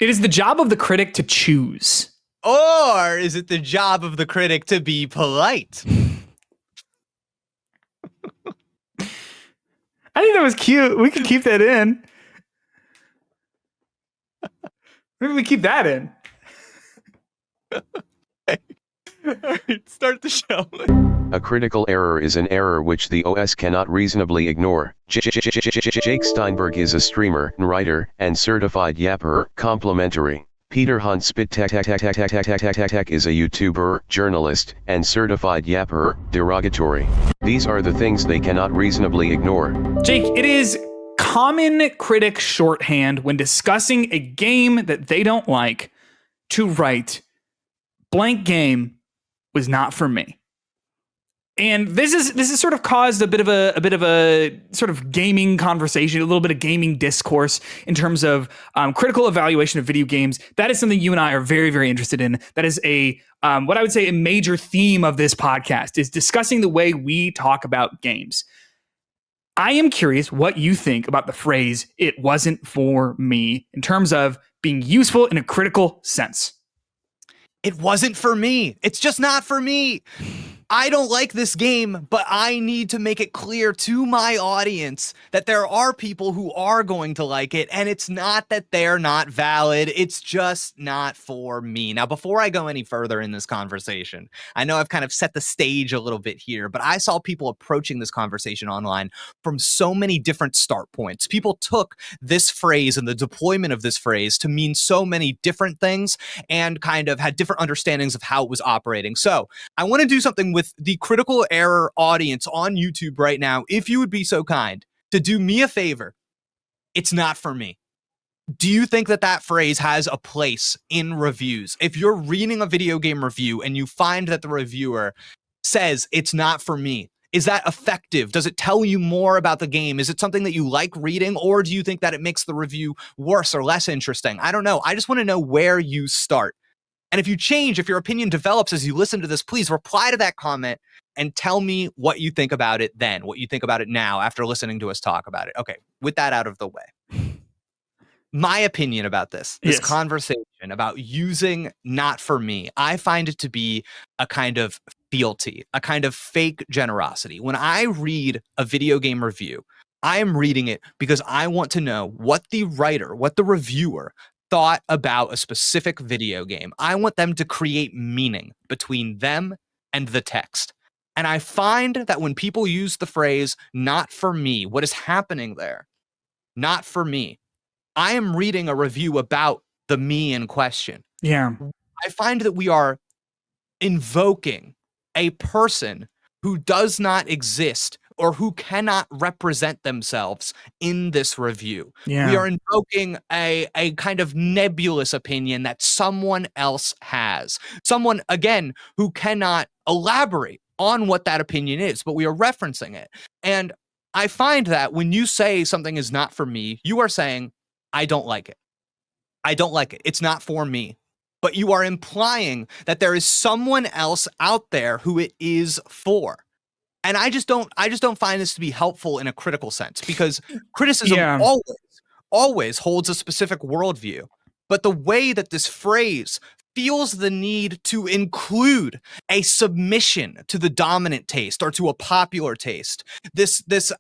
It is the job of the critic to choose. Or is it the job of the critic to be polite? I think that was cute. We could keep that in. Maybe we keep that in. All right, start the show. A critical error is an error which the OS cannot reasonably ignore. Jake Steinberg is a streamer, writer, and certified yapper. Complimentary. Peter Hunt Szpytek is a YouTuber, journalist, and certified yapper. Derogatory. These are the things they cannot reasonably ignore. Jake, it is common critic shorthand when discussing a game that they don't like to write, blank game was not for me. And this is sort of caused a bit of a sort of gaming conversation, a little bit of gaming discourse in terms of critical evaluation of video games. That is something you and I are very, very interested in. That is a what I would say a major theme of this podcast is discussing the way we talk about games. I am curious what you think about the phrase "it wasn't for me" in terms of being useful in a critical sense. It wasn't for me. It's just not for me. I don't like this game, but I need to make it clear to my audience that there are people who are going to like it, and it's not that they're not valid. It's just not for me. Now, before I go any further in this conversation, I know I've kind of set the stage a little bit here, but I saw people approaching this conversation online from so many different start points. People took this phrase and the deployment of this phrase to mean so many different things and kind of had different understandings of how it was operating. So I want to do something with the critical error audience on YouTube right now. If you would be so kind to do me a favor, it's not for me. Do you think that that phrase has a place in reviews? If you're reading a video game review and you find that the reviewer says it's not for me, is that effective? Does it tell you more about the game? Is it something that you like reading, or do you think that it makes the review worse or less interesting? I don't know. I just want to know where you start. And if you change, if your opinion develops as you listen to this, please reply to that comment and tell me what you think about it then, what you think about it now after listening to us talk about it. Okay, with that out of the way. My opinion about this conversation about using not for me, I find it to be a kind of fealty, a kind of fake generosity. When I read a video game review, I am reading it because I want to know what the writer, what the reviewer thought about a specific video game. I want them to create meaning between them and the text. And I find that when people use the phrase not for me, what is happening there? Not for me. I am reading a review about the me in question. Yeah. I find that we are invoking a person who does not exist or who cannot represent themselves in this review. Yeah. We are invoking a kind of nebulous opinion that someone else has. Someone, again, who cannot elaborate on what that opinion is, but we are referencing it. And I find that when you say something is not for me, you are saying, I don't like it. I don't like it. It's not for me. But you are implying that there is someone else out there who it is for. And I just don't find this to be helpful in a critical sense, because criticism always holds a specific worldview. But the way that this phrase feels the need to include a submission to the dominant taste or to a popular taste,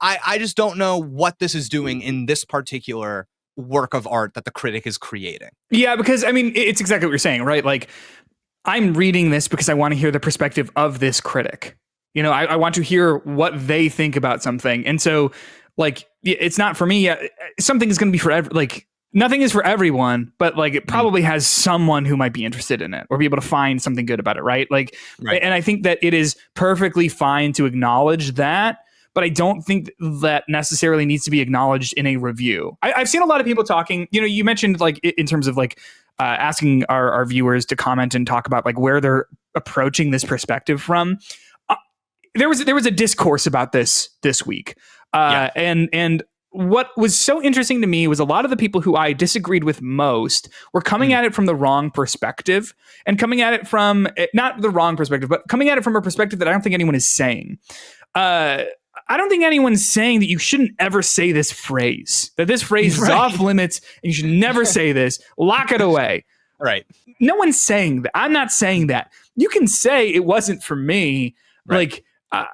I just don't know what this is doing in this particular work of art that the critic is creating. Yeah, because I mean, it's exactly what you're saying, right? Like, I'm reading this because I want to hear the perspective of this critic. You know, I want to hear what they think about something. And so, like, it's not for me. Something is going to be for nothing is for everyone, but like it probably has someone who might be interested in it or be able to find something good about it, right? Like, right. And I think that it is perfectly fine to acknowledge that, but I don't think that necessarily needs to be acknowledged in a review. I've seen a lot of people talking, you know, you mentioned like in terms of like asking our viewers to comment and talk about like where they're approaching this perspective from. There was a discourse about this week. And what was so interesting to me was a lot of the people who I disagreed with most were coming at it from the wrong perspective, and coming at it from not the wrong perspective, but coming at it from a perspective that I don't think anyone is saying. I don't think anyone's saying that you shouldn't ever say this phrase, that this phrase is off limits and you should never say this. Lock it away. Right. No one's saying that. I'm not saying that. You can say it wasn't for me. Right. Like,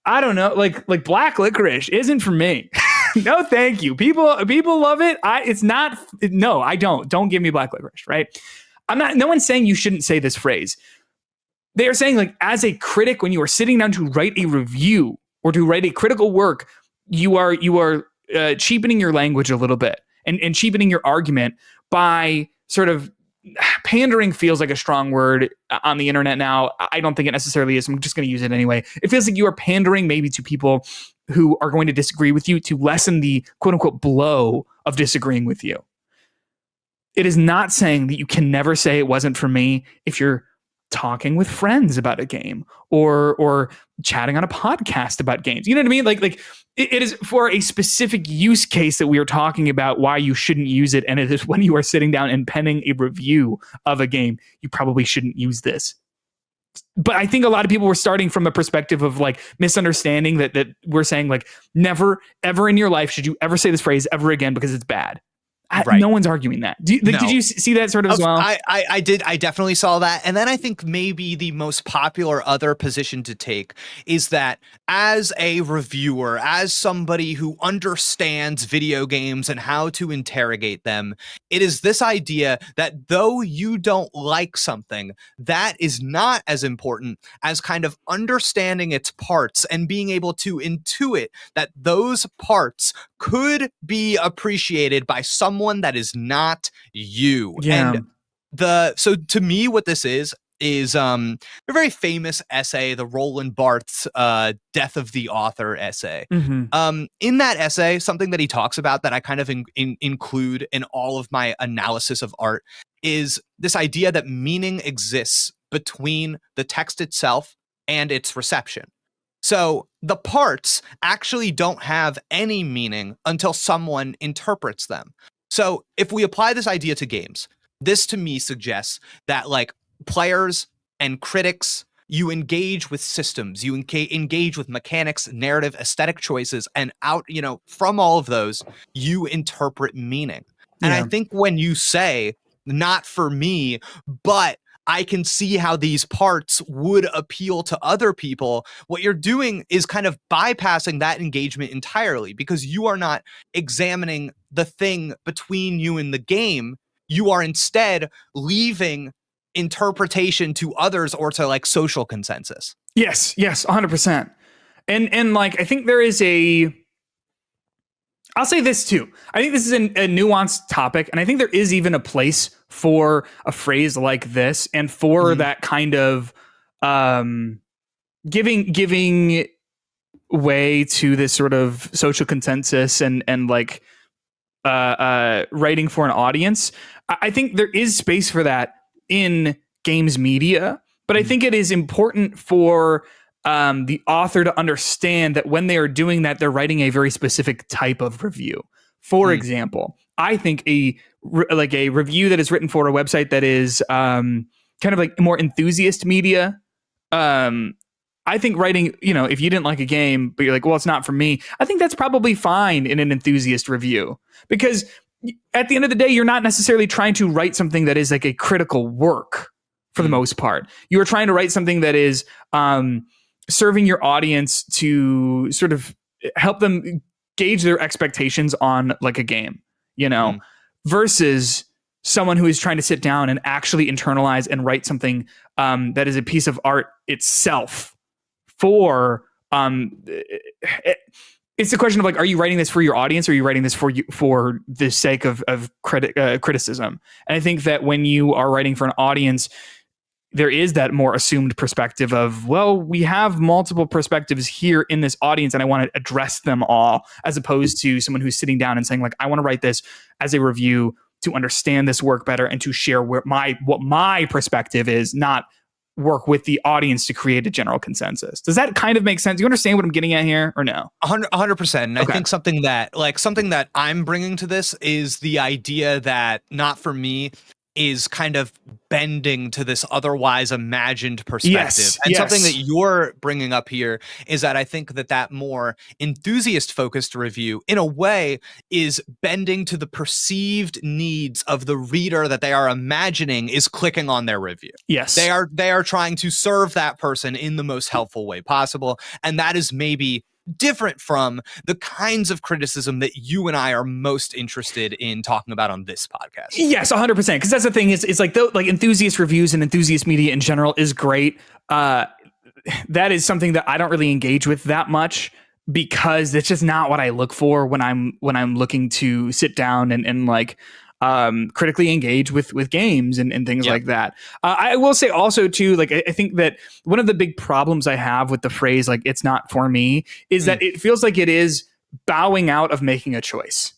I don't know. Like black licorice isn't for me. No, thank you. People love it. It's not. No, I don't. Don't give me black licorice. Right. I'm not. No one's saying you shouldn't say this phrase. They are saying, like, as a critic, when you are sitting down to write a review or to write a critical work, you are cheapening your language a little bit and cheapening your argument by sort of pandering. Feels like a strong word on the internet now. I don't think it necessarily is. I'm just going to use it anyway. It feels like you are pandering maybe to people who are going to disagree with you to lessen the quote unquote blow of disagreeing with you. It is not saying that you can never say it wasn't for me if you're talking with friends about a game or chatting on a podcast about games. You know what I mean? Like it is for a specific use case that we are talking about why you shouldn't use it. And it is when you are sitting down and penning a review of a game, you probably shouldn't use this. But I think a lot of people were starting from a perspective of like misunderstanding that we're saying like never, ever in your life should you ever say this phrase ever again because it's bad. Right. No one's arguing that. Did you see that sort of as well? I did. I definitely saw that. And then I think maybe the most popular other position to take is that as a reviewer, as somebody who understands video games and how to interrogate them, it is this idea that though you don't like something, that is not as important as kind of understanding its parts and being able to intuit that those parts could be appreciated by someone that is not you. Yeah. And so to me, what this is a very famous essay, the Roland Barthes Death of the Author essay. Mm-hmm. In that essay, something that he talks about that I kind of include in all of my analysis of art is this idea that meaning exists between the text itself and its reception. So the parts actually don't have any meaning until someone interprets them. So if we apply this idea to games, this to me suggests that like players and critics, you engage with systems, you engage with mechanics, narrative, aesthetic choices, and from all of those, you interpret meaning. And I think when you say, not for me, but I can see how these parts would appeal to other people, what you're doing is kind of bypassing that engagement entirely because you are not examining the thing between you and the game. You are instead leaving interpretation to others or to like social consensus. Yes, 100%. And like I think there is I'll say this too. I think this is a nuanced topic, and I think there is even a place for a phrase like this and for that kind of giving way to this sort of social consensus and like writing for an audience. I think there is space for that in games media, but I think it is important for the author to understand that when they are doing that, they're writing a very specific type of review. For example, I think a review that is written for a website that is kind of like more enthusiast media. I think writing, if you didn't like a game, but you're like, well, it's not for me. I think that's probably fine in an enthusiast review because at the end of the day, you're not necessarily trying to write something that is like a critical work for the most part. You are trying to write something that is serving your audience to sort of help them gauge their expectations on like a game, versus someone who is trying to sit down and actually internalize and write something that is a piece of art itself for it's a question of like, are you writing this for your audience or are you writing this for the sake of criticism? And I think that when you are writing for an audience, there is that more assumed perspective of, well, we have multiple perspectives here in this audience and I want to address them all, as opposed to someone who's sitting down and saying like, I want to write this as a review to understand this work better and to share what my perspective is, not work with the audience to create a general consensus. Does that kind of make sense? Do you understand what I'm getting at here or no? 100%. And okay. I think something that I'm bringing to this is the idea that not for me is kind of bending to this otherwise imagined perspective. Yes, and yes. something that you're bringing up here is that I think that more enthusiast-focused review, in a way, is bending to the perceived needs of the reader that they are imagining is clicking on their review. Yes. They are trying to serve that person in the most helpful way possible, and that is maybe different from the kinds of criticism that you and I are most interested in talking about on this podcast. Yes, 100%. Because that's the thing is like enthusiast reviews and enthusiast media in general is great. That is something that I don't really engage with that much because it's just not what I look for when I'm looking to sit down and like critically engage with games and things like that. I will say also too, like I think that one of the big problems I have with the phrase like it's not for me is that it feels like it is bowing out of making a choice.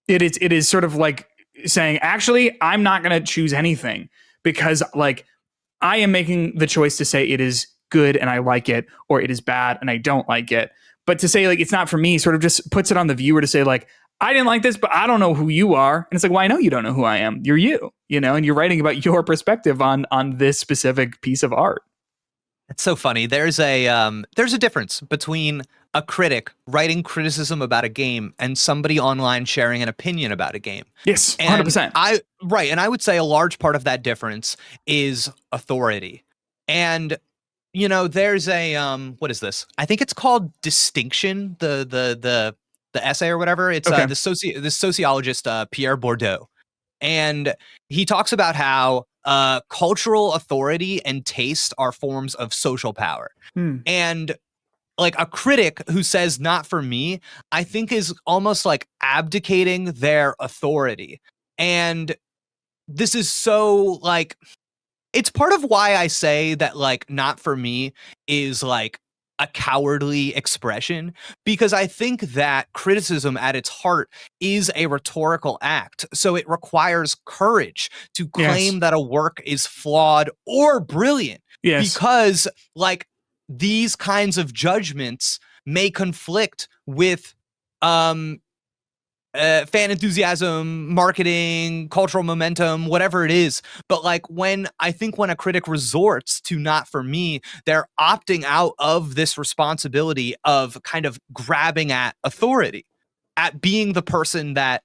It is sort of like saying, actually, I'm not going to choose anything because like I am making the choice to say it is good and I like it, or it is bad and I don't like it. But to say like it's not for me sort of just puts it on the viewer to say like, I didn't like this, but I don't know who you are. And it's like, well, I know you don't know who I am. You're you, and you're writing about your perspective on this specific piece of art. It's so funny. There's a difference between a critic writing criticism about a game and somebody online sharing an opinion about a game. Yes, 100%. And I would say a large part of that difference is authority. And there's a what is this? I think it's called Distinction, the essay or whatever. It's okay. the sociologist Pierre Bourdieu, and he talks about how cultural authority and taste are forms of social power. And like a critic who says not for me, I think is almost like abdicating their authority. And this is so like, it's part of why I say that like not for me is like a cowardly expression, because I think that criticism at its heart is a rhetorical act. So it requires courage to claim that a work is flawed or brilliant. Because like these kinds of judgments may conflict with fan enthusiasm, marketing, cultural momentum, whatever it is. But like when a critic resorts to not for me, they're opting out of this responsibility of kind of grabbing at authority, at being the person that,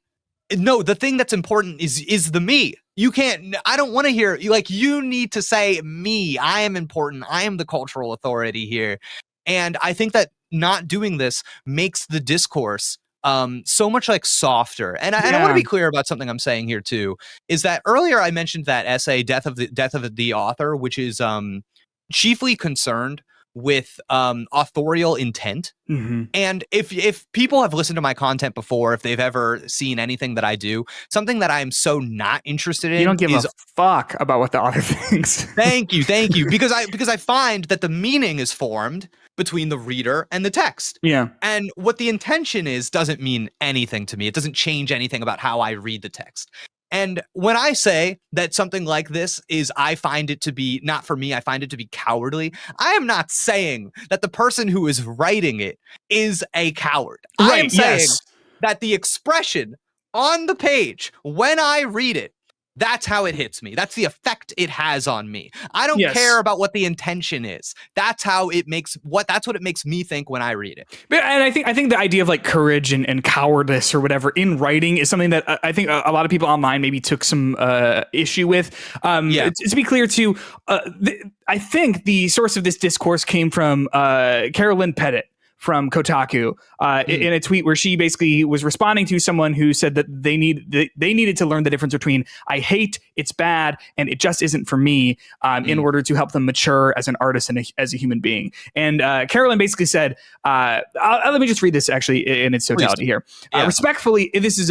no, the thing that's important is the me. I don't want to hear like, you need to say me, I am important. I am the cultural authority here. And I think that not doing this makes the discourse so much like softer. And I want to be clear about something I'm saying here too, is that earlier I mentioned that essay, Death of the Author, which is chiefly concerned with authorial intent. And if people have listened to my content before, if they've ever seen anything that I do, something that I'm so not interested in, you don't give a fuck about what the author thinks. Thank you, because I find that the meaning is formed between the reader and the text. And what the intention is doesn't mean anything to me. It doesn't change anything about how I read the text. And when I say that something like this is, I find it to be not for me, I find it to be cowardly, I am not saying that the person who is writing it is a coward. I am saying that the expression on the page, when I read it, that's how it hits me. That's the effect it has on me. I don't care about what the intention is. That's how it makes that's what it makes me think when I read it. And I think the idea of like courage and cowardice or whatever in writing is something that I think a lot of people online maybe took some issue with. To be clear too, I think the source of this discourse came from Carolyn Pettit from Kotaku in a tweet where she basically was responding to someone who said that they needed to learn the difference between I hate, it's bad, and it just isn't for me in order to help them mature as an artist and as a human being. And Carolyn basically said, let me just read this actually in its totality here. Respectfully, this is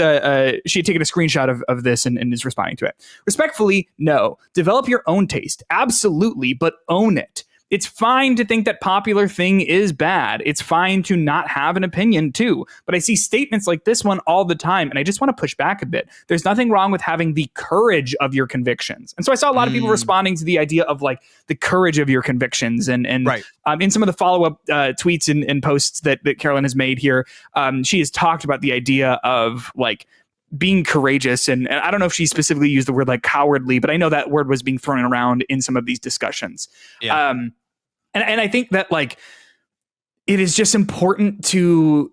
she had taken a screenshot of this and is responding to it. Respectfully, no. Develop your own taste. Absolutely, but own it. It's fine to think that popular thing is bad. It's fine to not have an opinion too. But I see statements like this one all the time, and I just want to push back a bit. There's nothing wrong with having the courage of your convictions. And so I saw a lot of people responding to the idea of like the courage of your convictions. And in some of the follow-up tweets and posts that Carolyn has made here, she has talked about the idea of like being courageous, and I don't know if she specifically used the word like cowardly, but I know that word was being thrown around in some of these discussions. Yeah. And I think that like it is just important to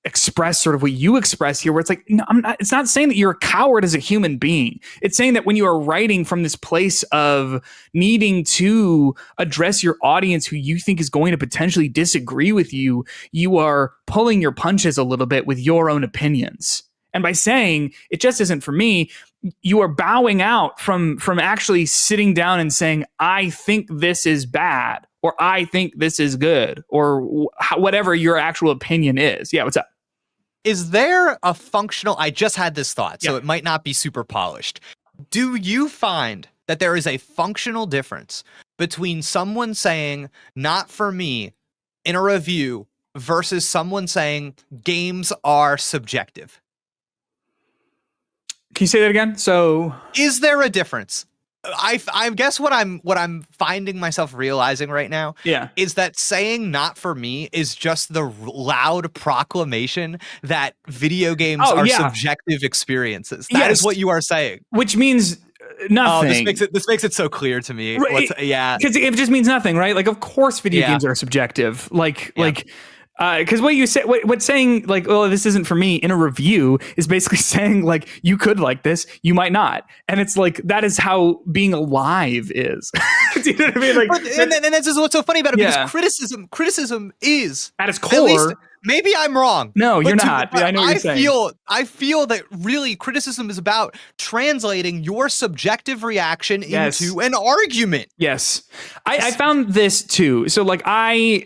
express sort of what you express here, where it's like, no, it's not saying that you're a coward as a human being. It's saying that when you are writing from this place of needing to address your audience who you think is going to potentially disagree with you, you are pulling your punches a little bit with your own opinions. And by saying it just isn't for me, you are bowing out from actually sitting down and saying, I think this is bad, or I think this is good, or whatever your actual opinion is. Yeah, what's up? Is there a functional, I just had this thought, so it might not be super polished. Do you find that there is a functional difference between someone saying, not for me, in a review, versus someone saying games are subjective? Can you say that again? So is there a difference? I guess what I'm finding myself realizing right now is that saying not for me is just the loud proclamation that video games are subjective experiences. That is what you are saying. Which means nothing. This makes it so clear to me. Right. Because it just means nothing, right? Like, of course video games are subjective. Because what you say, what's saying like, oh, this isn't for me in a review is basically saying like, you could like this, you might not, and it's like that is how being alive is. Do you know what I mean? Like, and this is what's so funny about it, because criticism is at its core. Maybe I'm wrong. No, you're not. I know what you're saying. I feel that really criticism is about translating your subjective reaction into an argument. Yes. I found this too. So like I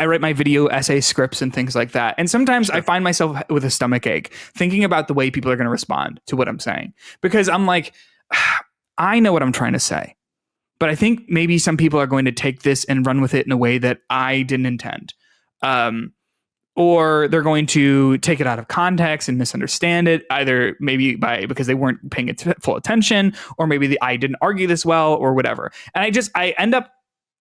write my video essay scripts and things like that. And sometimes I find myself with a stomach ache thinking about the way people are going to respond to what I'm saying, because I'm like, I know what I'm trying to say, but I think maybe some people are going to take this and run with it in a way that I didn't intend. Or they're going to take it out of context and misunderstand it, either maybe because they weren't paying it full attention, or maybe I didn't argue this well, or whatever. And I end up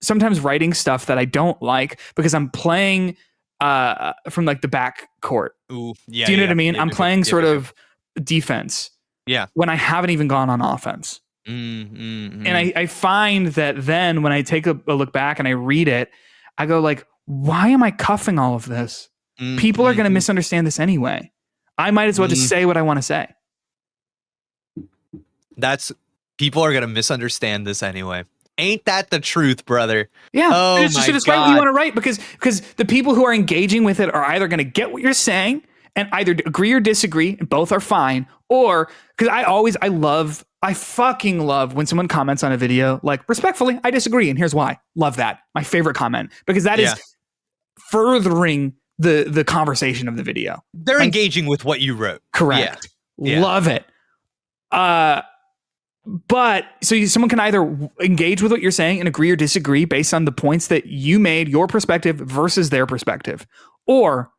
sometimes writing stuff that I don't like because I'm playing from like the back court. Ooh, yeah. Do you know what I mean? I'm playing sort of defense. Yeah. When I haven't even gone on offense. And I find that then when I take a look back and I read it, I go like, why am I cuffing all of this? People are going to misunderstand this anyway. I might as well just say what I want to say. People are going to misunderstand this anyway. Ain't that the truth, brother? Yeah. Oh, it's just write what you want to write, because the people who are engaging with it are either going to get what you're saying and either agree or disagree, and both are fine. Or because I fucking love when someone comments on a video like, respectfully, I disagree, and here's why. Love that. My favorite comment, because that is furthering the conversation of the video. They're engaging with what you wrote. Correct. Yeah. Love it. But so someone can either engage with what you're saying and agree or disagree based on the points that you made, your perspective versus their perspective, or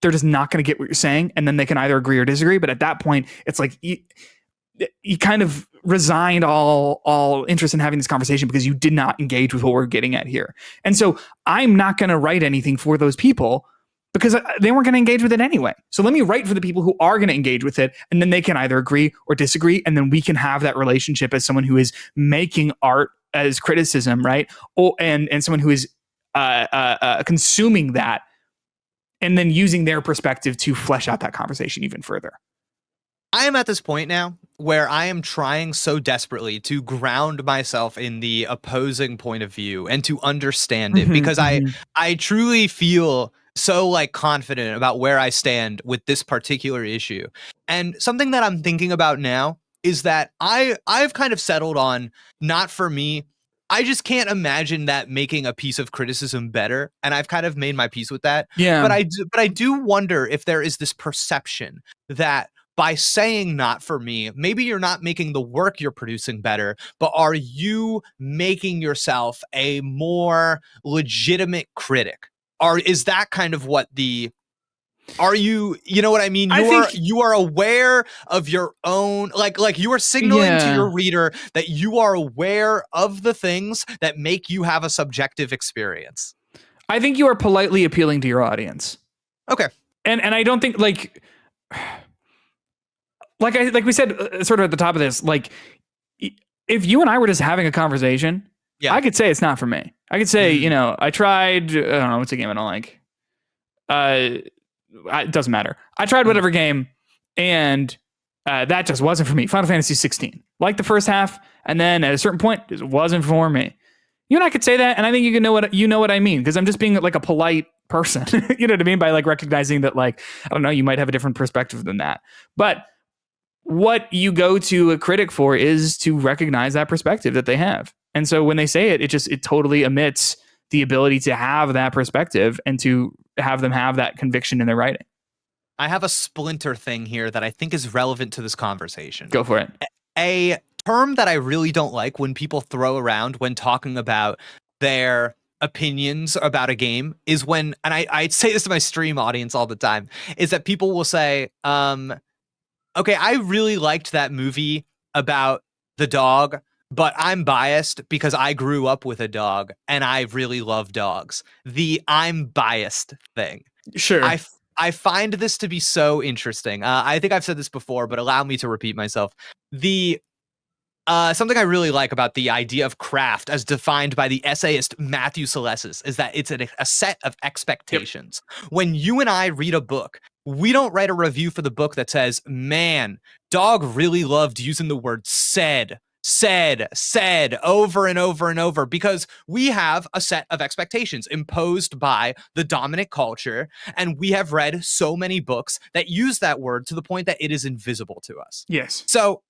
they're just not going to get what you're saying, and then they can either agree or disagree. But at that point, it's like you kind of resigned all interest in having this conversation because you did not engage with what we're getting at here. And so I'm not going to write anything for those people because they weren't going to engage with it anyway. So let me write for the people who are going to engage with it, and then they can either agree or disagree, and then we can have that relationship as someone who is making art as criticism, right? And someone who is consuming that, and then using their perspective to flesh out that conversation even further. I am at this point now where I am trying so desperately to ground myself in the opposing point of view and to understand it, because I truly feel so like confident about where I stand with this particular issue. And something that I'm thinking about now is that I've kind of settled on, not for me. I just can't imagine that making a piece of criticism better, and I've kind of made my peace with that. Yeah. But I do wonder if there is this perception that by saying not for me, maybe you're not making the work you're producing better, but are you making yourself a more legitimate critic? Or is that kind of what you know what I mean? You are aware of your own, like you are signaling to your reader that you are aware of the things that make you have a subjective experience. I think you are politely appealing to your audience. Okay. And I don't think like like we said sort of at the top of this, like if you and I were just having a conversation, I could say it's not for me. I could say, you know, I tried, I don't know, what's a game I don't like? It doesn't matter. I tried whatever game, and that just wasn't for me. Final Fantasy 16. Like the first half, and then at a certain point, it wasn't for me. You and I could say that, and I think you know what I mean, because I'm just being like a polite person. You know what I mean? By like recognizing that, like, I don't know, you might have a different perspective than that. But what you go to a critic for is to recognize that perspective that they have. And so when they say it, it totally omits the ability to have that perspective and to have them have that conviction in their writing. I have a splinter thing here that I think is relevant to this conversation. Go for it. A term that I really don't like when people throw around when talking about their opinions about a game is when, and I say this to my stream audience all the time, is that people will say, okay, I really liked that movie about the dog, but I'm biased because I grew up with a dog and I really love dogs. The I'm biased thing. Sure. I find this to be so interesting. I think I've said this before, but allow me to repeat myself. Something I really like about the idea of craft as defined by the essayist Matthew Salesses is that it's a set of expectations. Yep. When you and I read a book, we don't write a review for the book that says, man, dog really loved using the word said over and over and over, because we have a set of expectations imposed by the dominant culture. And we have read so many books that use that word to the point that it is invisible to us. Yes. So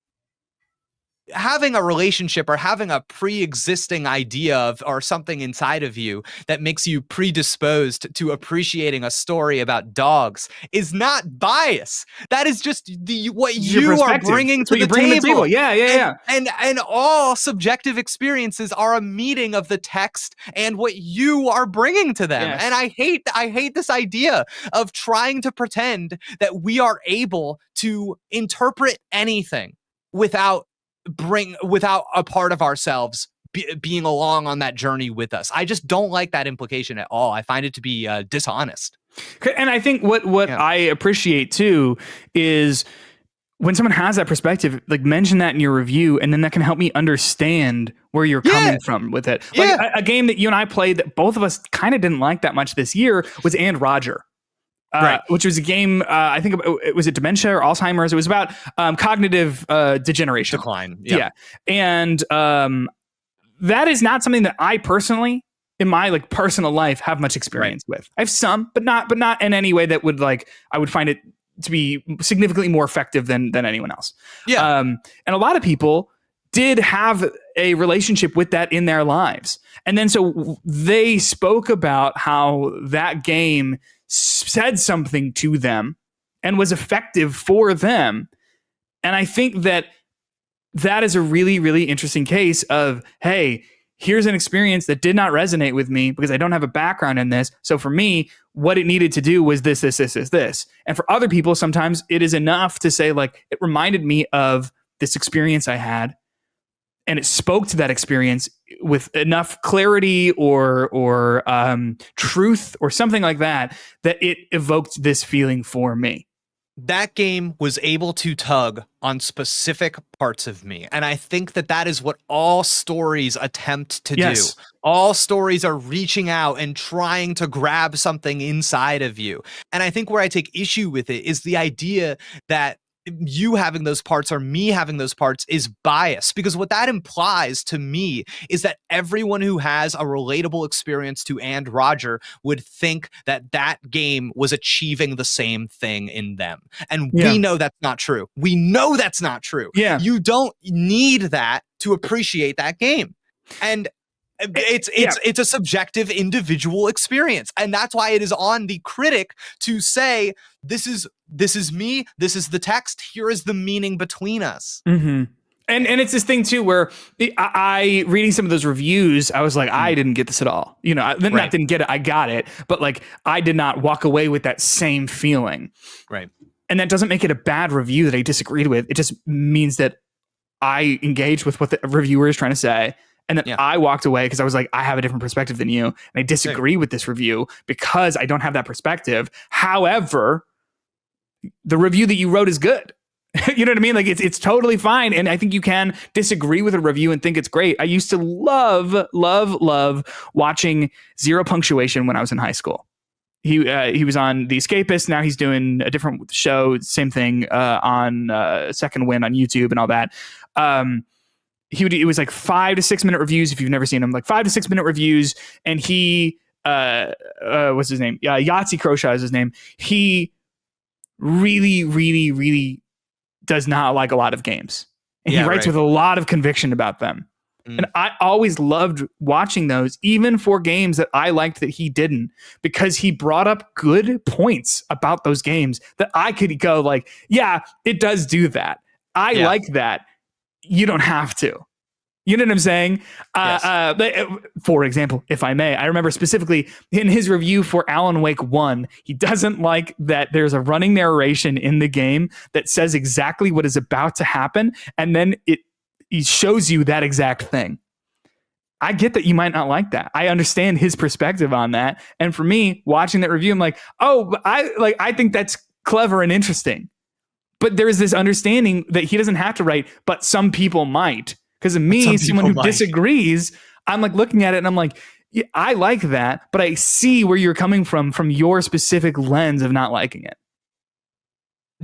having a relationship or having a pre-existing idea of or something inside of you that makes you predisposed to appreciating a story about dogs is not bias. That is just what you are bringing to the table. Yeah. And all subjective experiences are a meeting of the text and what you are bringing to them. Yes. And I hate this idea of trying to pretend that we are able to interpret anything without a part of ourselves being along on that journey with us. I just don't like that implication at all. I find it to be dishonest. And I think what I appreciate too is when someone has that perspective, like mention that in your review, and then that can help me understand where you're coming from with it. Like a game that you and I played that both of us kind of didn't like that much this year was And Roger. Right. Which was a game, I think it was dementia or Alzheimer's. It was about cognitive degeneration. Decline. Yeah. And that is not something that I personally, in my like personal life, have much experience with. I have some, but not in any way that would I would find it to be significantly more effective than anyone else. Yeah. And a lot of people did have a relationship with that in their lives. And then so they spoke about how that game said something to them and was effective for them. And I think that is a really, really interesting case of, hey, here's an experience that did not resonate with me because I don't have a background in this. So for me, what it needed to do was this. And for other people, sometimes it is enough to say, like, it reminded me of this experience I had, and it spoke to that experience with enough clarity or truth or something like that it evoked this feeling for me. That game was able to tug on specific parts of me. And I think that is what all stories attempt to do. All stories are reaching out and trying to grab something inside of you. And I think where I take issue with it is the idea that you having those parts or me having those parts is bias, because what that implies to me is that everyone who has a relatable experience to And Roger would think that game was achieving the same thing in them. And we know that's not true. We know that's not true. Yeah. You don't need that to appreciate that game. And it's a subjective individual experience. And that's why it is on the critic to say, this is me, this is the text, here is the meaning between us. Mm-hmm. And it's this thing too, where I reading some of those reviews, I was like, I didn't get this at all. You know, I didn't get it. I got it. But like, I did not walk away with that same feeling. Right. And that doesn't make it a bad review that I disagreed with. It just means that I engaged with what the reviewer is trying to say. And then I walked away because I was like, I have a different perspective than you. And I disagree with this review because I don't have that perspective. However, the review that you wrote is good. You know what I mean? Like it's totally fine. And I think you can disagree with a review and think it's great. I used to love watching Zero Punctuation when I was in high school. He was on The Escapist. Now he's doing a different show. Same thing on Second Wind on YouTube and all that. It was like 5 to 6 minute reviews. If you've never seen him, like 5 to 6 minute reviews. And he, what's his name? Yahtzee Croshaw is his name. He really does not like a lot of games. And he writes with a lot of conviction about them. And I always loved watching those, even for games that I liked that he didn't, because he brought up good points about those games that I could go like, yeah, it does do that. I like that. You don't have to. You know what I'm saying? Yes. For example, if I may, I remember specifically in his review for Alan Wake 1, he doesn't like that there's a running narration in the game that says exactly what is about to happen, and then it shows you that exact thing. I get that you might not like that. I understand his perspective on that. And for me, watching that review, I'm like, oh, I think that's clever and interesting. But there is this understanding that he doesn't have to write, but some people might. Because of me, someone who disagrees, I'm like looking at it and I'm like, yeah, I like that, but I see where you're coming from your specific lens of not liking it.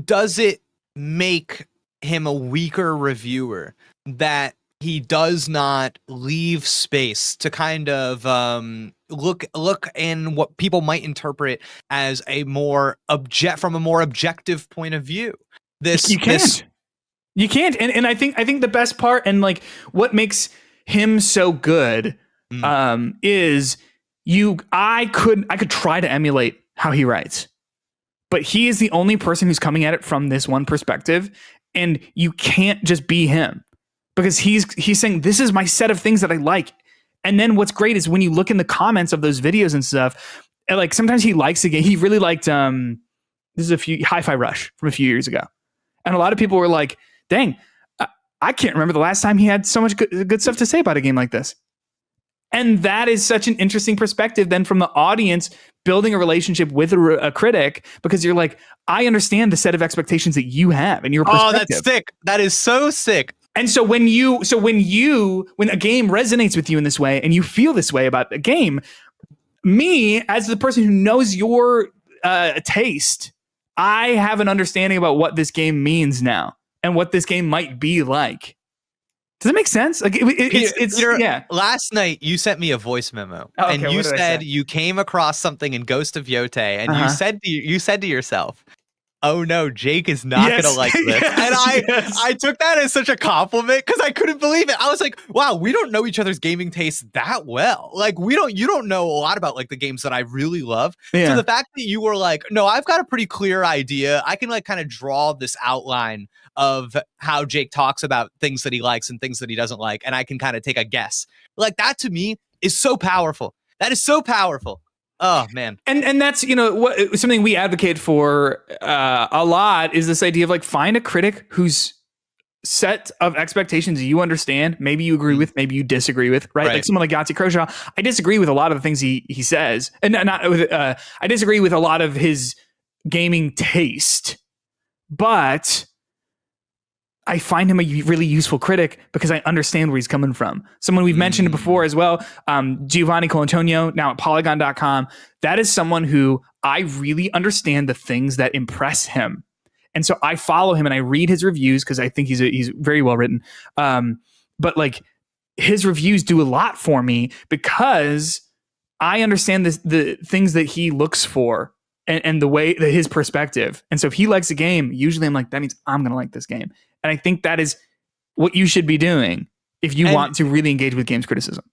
Does it make him a weaker reviewer that he does not leave space to kind of look in what people might interpret as a more from a more objective point of view? You can't. And I think the best part and like what makes him so good is I could try to emulate how he writes, but he is the only person who's coming at it from this one perspective, and you can't just be him. Because he's saying, this is my set of things that I like. And then what's great is when you look in the comments of those videos and stuff, and like sometimes he likes a game. He really liked this is Hi-Fi Rush from a few years ago. And a lot of people were like, dang, I can't remember the last time he had so much good stuff to say about a game like this. And that is such an interesting perspective then from the audience building a relationship with a critic, because you're like, I understand the set of expectations that you have and your perspective. Oh, that's sick. That is so sick. And so when a game resonates with you in this way and you feel this way about a game, me as the person who knows your taste, I have an understanding about what this game means now and what this game might be like. Does that make sense? Like Peter, yeah. Last night you sent me a voice memo, and you said you came across something in Ghost of Yote, and you said to yourself, oh no, Jake is not going to like this. And I took that as such a compliment because I couldn't believe it. I was like, wow, we don't know each other's gaming tastes that well. Like you don't know a lot about like the games that I really love. Yeah. So the fact that you were like, no, I've got a pretty clear idea. I can like kind of draw this outline of how Jake talks about things that he likes and things that he doesn't like. And I can kind of take a guess. Like that to me is so powerful. That is so powerful. Oh man. And that's, something we advocate for a lot is this idea of like, find a critic whose set of expectations you understand. Maybe you agree with, maybe you disagree with, right? Like someone like Yahtzee Croshaw, I disagree with a lot of the things he says, and I disagree with a lot of his gaming taste, but I find him a really useful critic because I understand where he's coming from. Someone we've mentioned before as well, Giovanni Colantonio, now at Polygon.com. That is someone who I really understand the things that impress him. And so I follow him and I read his reviews because I think he's very well written. But like his reviews do a lot for me because I understand the things that he looks for and the way that his perspective. And so if he likes a game, usually I'm like, that means I'm going to like this game. And I think that is what you should be doing if you want to really engage with games criticism.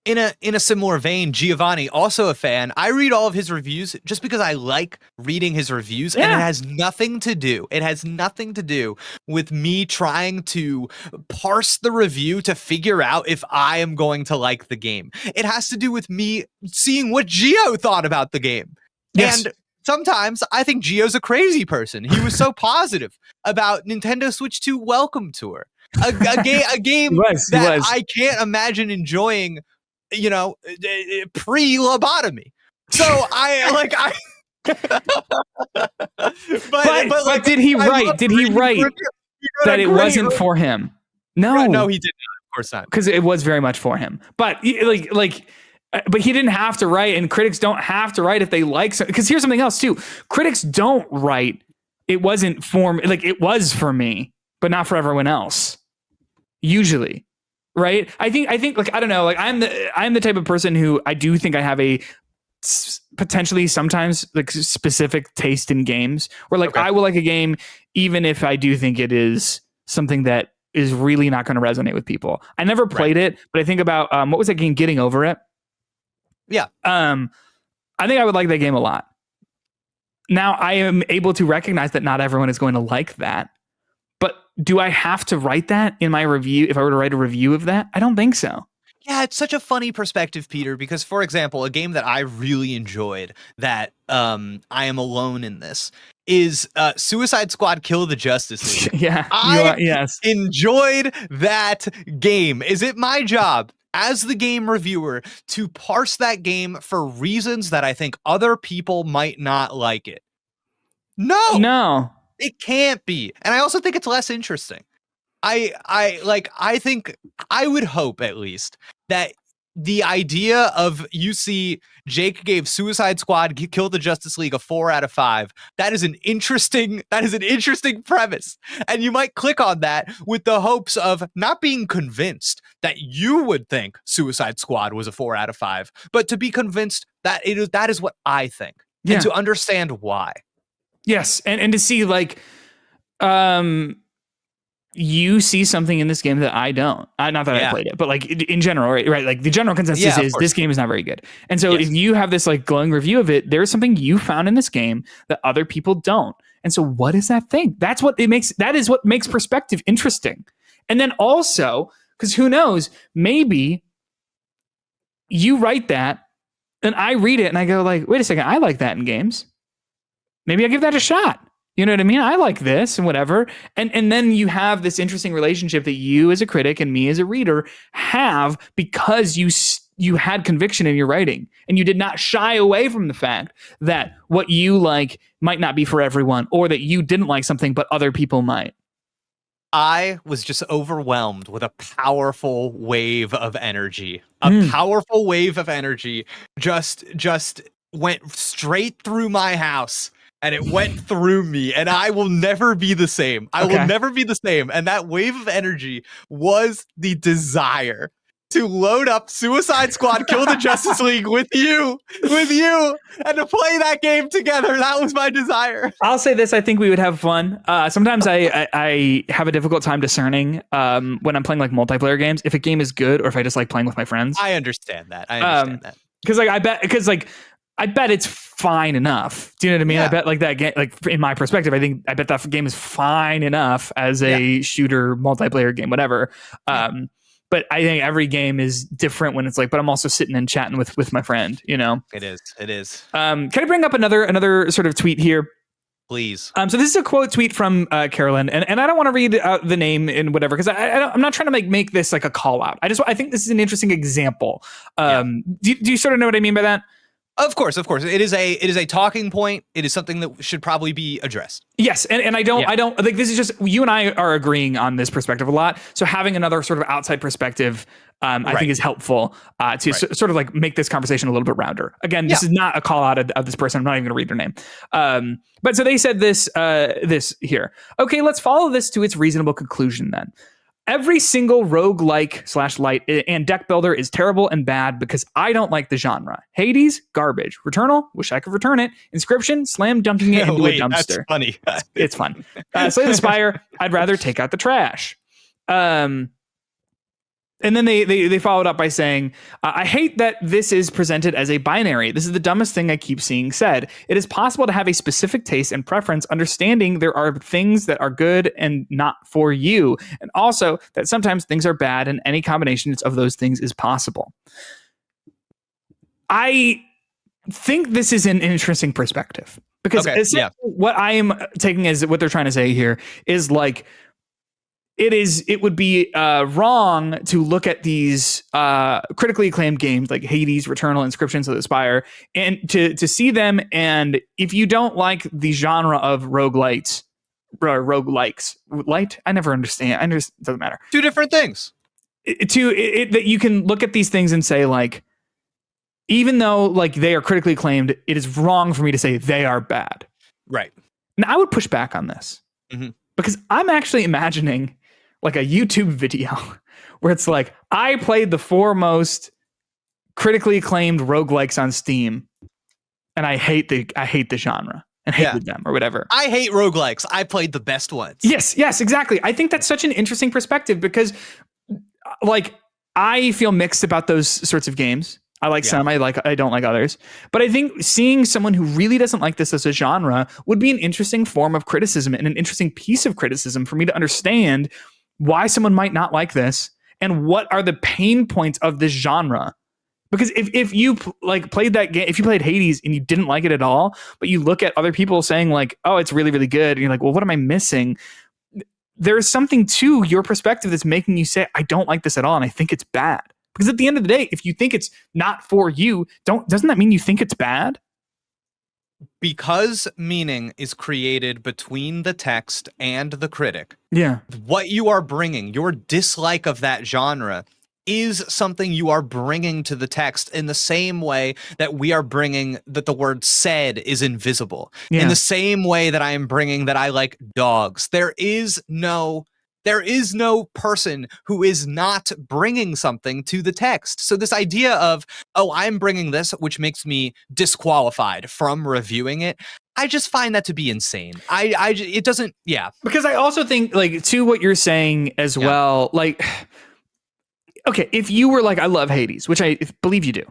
In a similar vein, Giovanni, also a fan. I read all of his reviews just because I like reading his reviews, and it has nothing to do. It has nothing to do with me trying to parse the review to figure out if I am going to like the game. It has to do with me seeing what Gio thought about the game. Yes. And sometimes I think Gio's a crazy person. He was so positive about Nintendo Switch 2 Welcome Tour, a game that I can't imagine enjoying, pre-lobotomy. So but did he write? Did he write? that it wasn't for him. No, no, he did not. Of course not. Because it was very much for him. But but he didn't have to write, and critics don't have to write if they like something. Because here's something else too: critics don't write. It wasn't for me. Like, it was for me, but not for everyone else. Usually, right? I think like, I don't know. Like, I'm the type of person who I do think I have a potentially sometimes like specific taste in games, where like I will like a game even if I do think it is something that is really not going to resonate with people. I never played it, but I think about what was that game, Getting Over It? Yeah. I think I would like that game a lot. Now I am able to recognize that not everyone is going to like that. But do I have to write that in my review if I were to write a review of that? I don't think so. Yeah, it's such a funny perspective, Peter, because, for example, a game that I really enjoyed that I am alone in this is Suicide Squad Kill the Justice League. Yeah. Yes. Enjoyed that game. Is it my job as the game reviewer to parse that game for reasons that I think other people might not like it? No. It can't be. And I also think it's less interesting. I think I would hope at least that the idea of, you see, Jake gave Suicide Squad Kill the Justice League a 4 out of 5. That is an interesting premise. And you might click on that with the hopes of not being convinced that you would think Suicide Squad was a 4 out of 5, but to be convinced that that is what I think. And to understand why. Yes. And to see like, you see something in this game that I don't. Not that I played it, but like in general, right? Like the general consensus is this game is not very good. And so if you have this like glowing review of it, there's something you found in this game that other people don't. And so what is that thing? That is what makes perspective interesting. And then also, because who knows, maybe you write that and I read it and I go like, wait a second, I like that in games. Maybe I give that a shot. You know what I mean? I like this and whatever. And then you have this interesting relationship that you as a critic and me as a reader have, because you had conviction in your writing and you did not shy away from the fact that what you like might not be for everyone, or that you didn't like something but other people might. I was just overwhelmed with a powerful wave of energy. Powerful wave of energy just went straight through my house. And it went through me, and I will never be the same. I will never be the same. And that wave of energy was the desire to load up Suicide Squad Kill the Justice League with you, and to play that game together. That was my desire. I'll say this: I think we would have fun. Sometimes I have a difficult time discerning when I'm playing like multiplayer games if a game is good or if I just like playing with my friends. I understand that. Because I bet it's fine enough. Do you know what I mean? I bet like that game, like in my perspective, I bet that game is fine enough as a shooter multiplayer game, whatever. But I think every game is different when it's like, but I'm also sitting and chatting with my friend, you know? It is. Can I bring up another sort of tweet here? Please. So this is a quote tweet from Carolyn, and I don't want to read out the name and whatever, because I'm not trying to make this like a call out. I think this is an interesting example. Do you sort of know what I mean by that? Of course. It is a talking point. It is something that should probably be addressed. Yes, and I don't like, this is just, you and I are agreeing on this perspective a lot. So having another sort of outside perspective, I think is helpful to sort of like make this conversation a little bit rounder. Again, this is not a call out of this person. I'm not even going to read their name. But so they said this here. Okay, let's follow this to its reasonable conclusion then. Every single roguelike / light and deck builder is terrible and bad because I don't like the genre. Hades, garbage. Returnal, wish I could return it. Inscription, slam dunking it into a dumpster. That's funny. It's fun. Slay the Spire, I'd rather take out the trash. And then they followed up by saying, I hate that this is presented as a binary. This is the dumbest thing I keep seeing said. It is possible to have a specific taste and preference, understanding there are things that are good and not for you. And also that sometimes things are bad and any combination of those things is possible. I think this is an interesting perspective because what I am taking as what they're trying to say here is like, it would be wrong to look at these critically acclaimed games like Hades, Returnal, Inscriptions of the Spire, and to see them, and if you don't like the genre of roguelites, roguelikes. Light? I never understand. It doesn't matter. Two different things. That you can look at these things and say, like, even though like they are critically acclaimed, it is wrong for me to say they are bad. Right. And I would push back on this because I'm actually imagining like a YouTube video where it's like, I played the 4 most critically acclaimed roguelikes on Steam, and I hate the genre and hated them or whatever. I hate roguelikes. I played the best ones. Yes, exactly. I think that's such an interesting perspective because like I feel mixed about those sorts of games. I like some, I don't like others. But I think seeing someone who really doesn't like this as a genre would be an interesting form of criticism and an interesting piece of criticism for me to understand why someone might not like this and what are the pain points of this genre. Because if you like played that game, if you played Hades and you didn't like it at all, but you look at other people saying like, oh, it's really, really good. And you're like, well, what am I missing? There's something to your perspective that's making you say, I don't like this at all. And I think it's bad. Because at the end of the day, if you think it's not for you, doesn't that mean you think it's bad? Because meaning is created between the text and the critic. Yeah. What you are bringing, your dislike of that genre, is something you are bringing to the text in the same way that we are bringing that the word said is invisible. In the same way that I am bringing that I like dogs. There is no person who is not bringing something to the text. So this idea of, oh, I'm bringing this, which makes me disqualified from reviewing it, I just find that to be insane. It doesn't, Because I also think, like, to what you're saying as well, like, okay, if you were like, I love Hades, which I believe you do.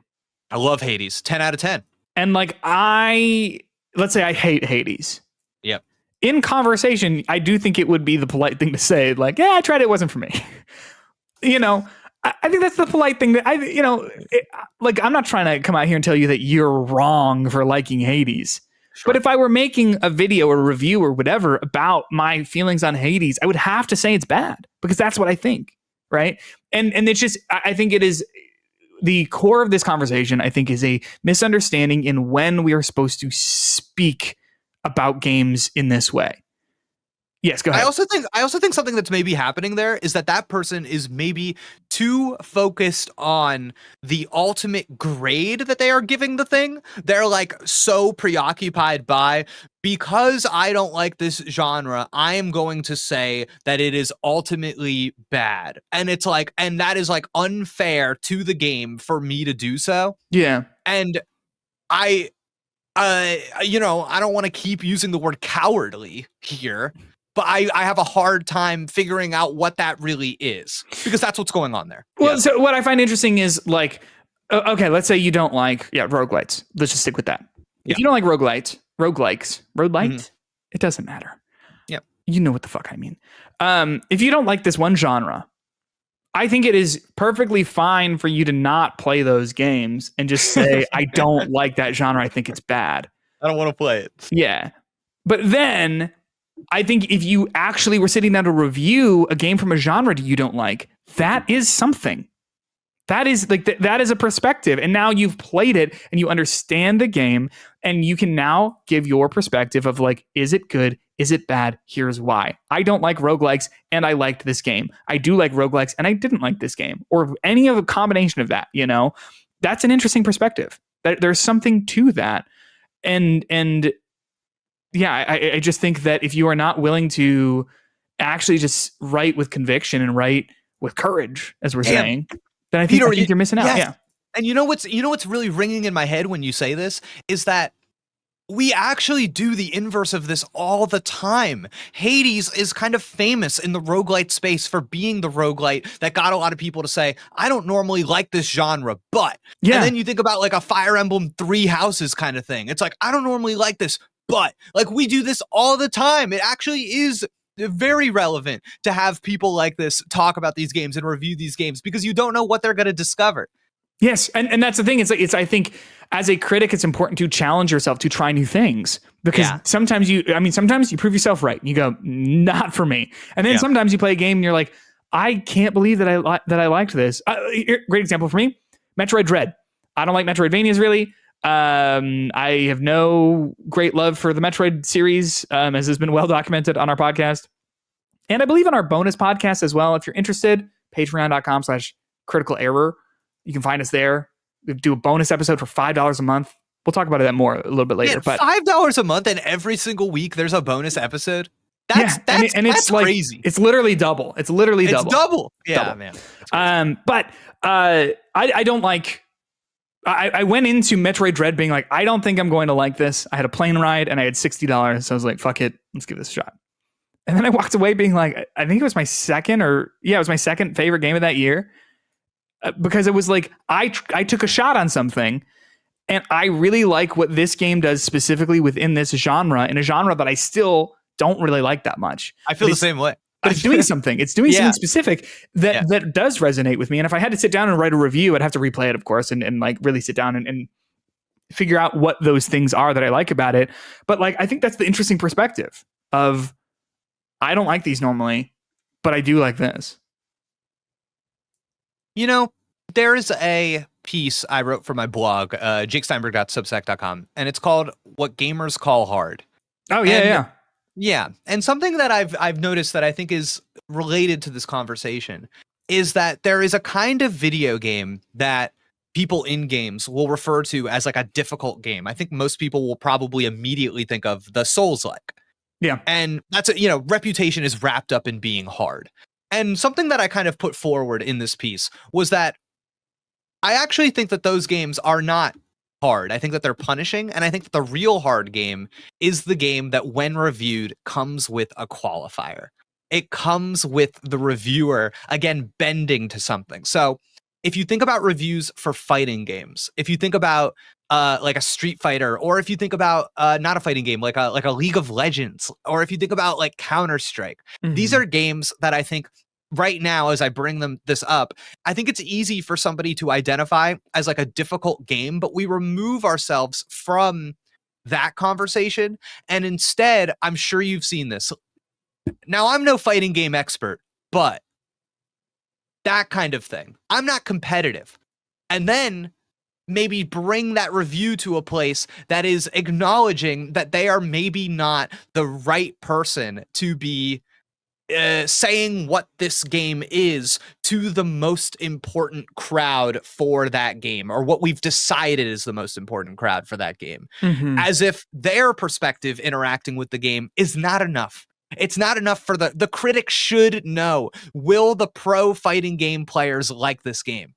I love Hades, 10 out of 10. And like, let's say I hate Hades. Yep. In conversation, I do think it would be the polite thing to say, like, yeah, I tried it, wasn't for me. I think that's the polite thing that I'm not trying to come out here and tell you that you're wrong for liking Hades. Sure. But if I were making a video or a review or whatever about my feelings on Hades, I would have to say it's bad because that's what I think. Right. And it's just, I think it is the core of this conversation, I think, is a misunderstanding in when we are supposed to speak about games in this way. Yes, go ahead. I also think something that's maybe happening there is that person is maybe too focused on the ultimate grade that they are giving the thing. They're like so preoccupied by, because I don't like this genre, I am going to say that it is ultimately bad. And it's like, and that is like unfair to the game for me to do so. Yeah. And I don't want to keep using the word cowardly here, but I have a hard time figuring out what that really is, because that's what's going on there. Well, so what I find interesting is like, okay, let's say you don't like, roguelites. Let's just stick with that. If you don't like roguelikes, it doesn't matter. Yep. You know what the fuck I mean. If you don't like this one genre, I think it is perfectly fine for you to not play those games and just say, I don't like that genre. I think it's bad. I don't want to play it. Yeah. But then I think if you actually were sitting down to review a game from a genre you don't like, that is something. That is like that is a perspective. And now you've played it and you understand the game, and you can now give your perspective of like, is it good? Is it bad? Here's why. I don't like roguelikes and I liked this game. I do like roguelikes and I didn't like this game, or any of a combination of that, that's an interesting perspective. There's something to that. And yeah, I just think that if you are not willing to actually just write with conviction and write with courage, as we're saying, then I think you're missing out. Yeah. And you know what's really ringing in my head when you say this is that we actually do the inverse of this all the time. Hades is kind of famous in the roguelite space for being the roguelite that got a lot of people to say, I don't normally like this genre, but. Yeah. And then you think about like a Fire Emblem 3 Houses kind of thing. It's like, I don't normally like this, but. Like, we do this all the time. It actually is very relevant to have people like this talk about these games and review these games, because you don't know what they're going to discover. Yes, and that's the thing. It's I think as a critic, it's important to challenge yourself to try new things, because sometimes you prove yourself right and you go, not for me. And then sometimes you play a game and you're like, I can't believe that I liked this. Great example for me, Metroid Dread. I don't like Metroidvanias really. I have no great love for the Metroid series, as has been well documented on our podcast. And I believe on our bonus podcast as well. If you're interested, patreon.com/criticalerror. You can find us there. We do a bonus episode for $5 a month. We'll talk about that more a little bit later. Man, but $5 a month and every single week there's a bonus episode. That's it's crazy. It's literally double. It's literally double. It's double. Yeah, double. Man. But I don't like. I went into Metroid Dread being like, I don't think I'm going to like this. I had a plane ride and I had $60, so I was like, fuck it, let's give this a shot. And then I walked away being like, I think it was my second favorite game of that year, because it was like I took a shot on something, and I really like what this game does specifically within this genre, in a genre that I still don't really like that much. I feel the same way. But it's doing something. It's doing something specific that does resonate with me. And if I had to sit down and write a review, I'd have to replay it, of course, and like really sit down and figure out what those things are that I like about it. But like, I think that's the interesting perspective of, I don't like these normally, but I do like this. You know, there's a piece I wrote for my blog, jakesteinberg.substack.com, and it's called "What Gamers Call Hard." Oh yeah, yeah. And something that I've noticed that I think is related to this conversation is that there is a kind of video game that people in games will refer to as like a difficult game. I think most people will probably immediately think of the Souls-like. Yeah. And that's reputation is wrapped up in being hard. And something that I kind of put forward in this piece was that I actually think that those games are not hard. I think that they're punishing, and I think that the real hard game is the game that, when reviewed, comes with a qualifier. It comes with the reviewer, again, bending to something. So if you think about reviews for fighting games, if you think about like a Street Fighter, or if you think about not a fighting game, like a League of Legends, or if you think about like Counter-Strike, these are games that I think right now, as I bring this up, I think it's easy for somebody to identify as like a difficult game, but we remove ourselves from that conversation. And instead, I'm sure you've seen this. Now, I'm no fighting game expert, but that kind of thing. I'm not competitive. And then maybe bring that review to a place that is acknowledging that they are maybe not the right person to be saying what this game is to the most important crowd for that game, or what we've decided is the most important crowd for that game, as if their perspective interacting with the game is not enough. It's not enough for the critic should know, will the pro fighting game players like this game?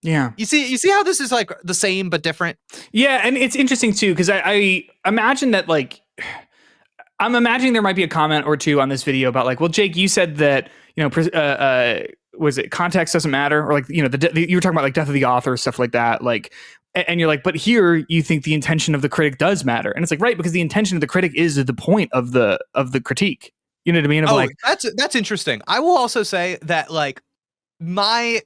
Yeah. You see how this is like the same but different? Yeah, and it's interesting too, because I imagine that, like, I'm imagining there might be a comment or two on this video about like, well, Jake, you said that, was it context doesn't matter, or like, you were talking about like death of the author, stuff like that, like, and you're like, but here you think the intention of the critic does matter, and it's like, right, because the intention of the critic is the point of the critique. You know what I mean? Like, that's interesting. I will also say that like my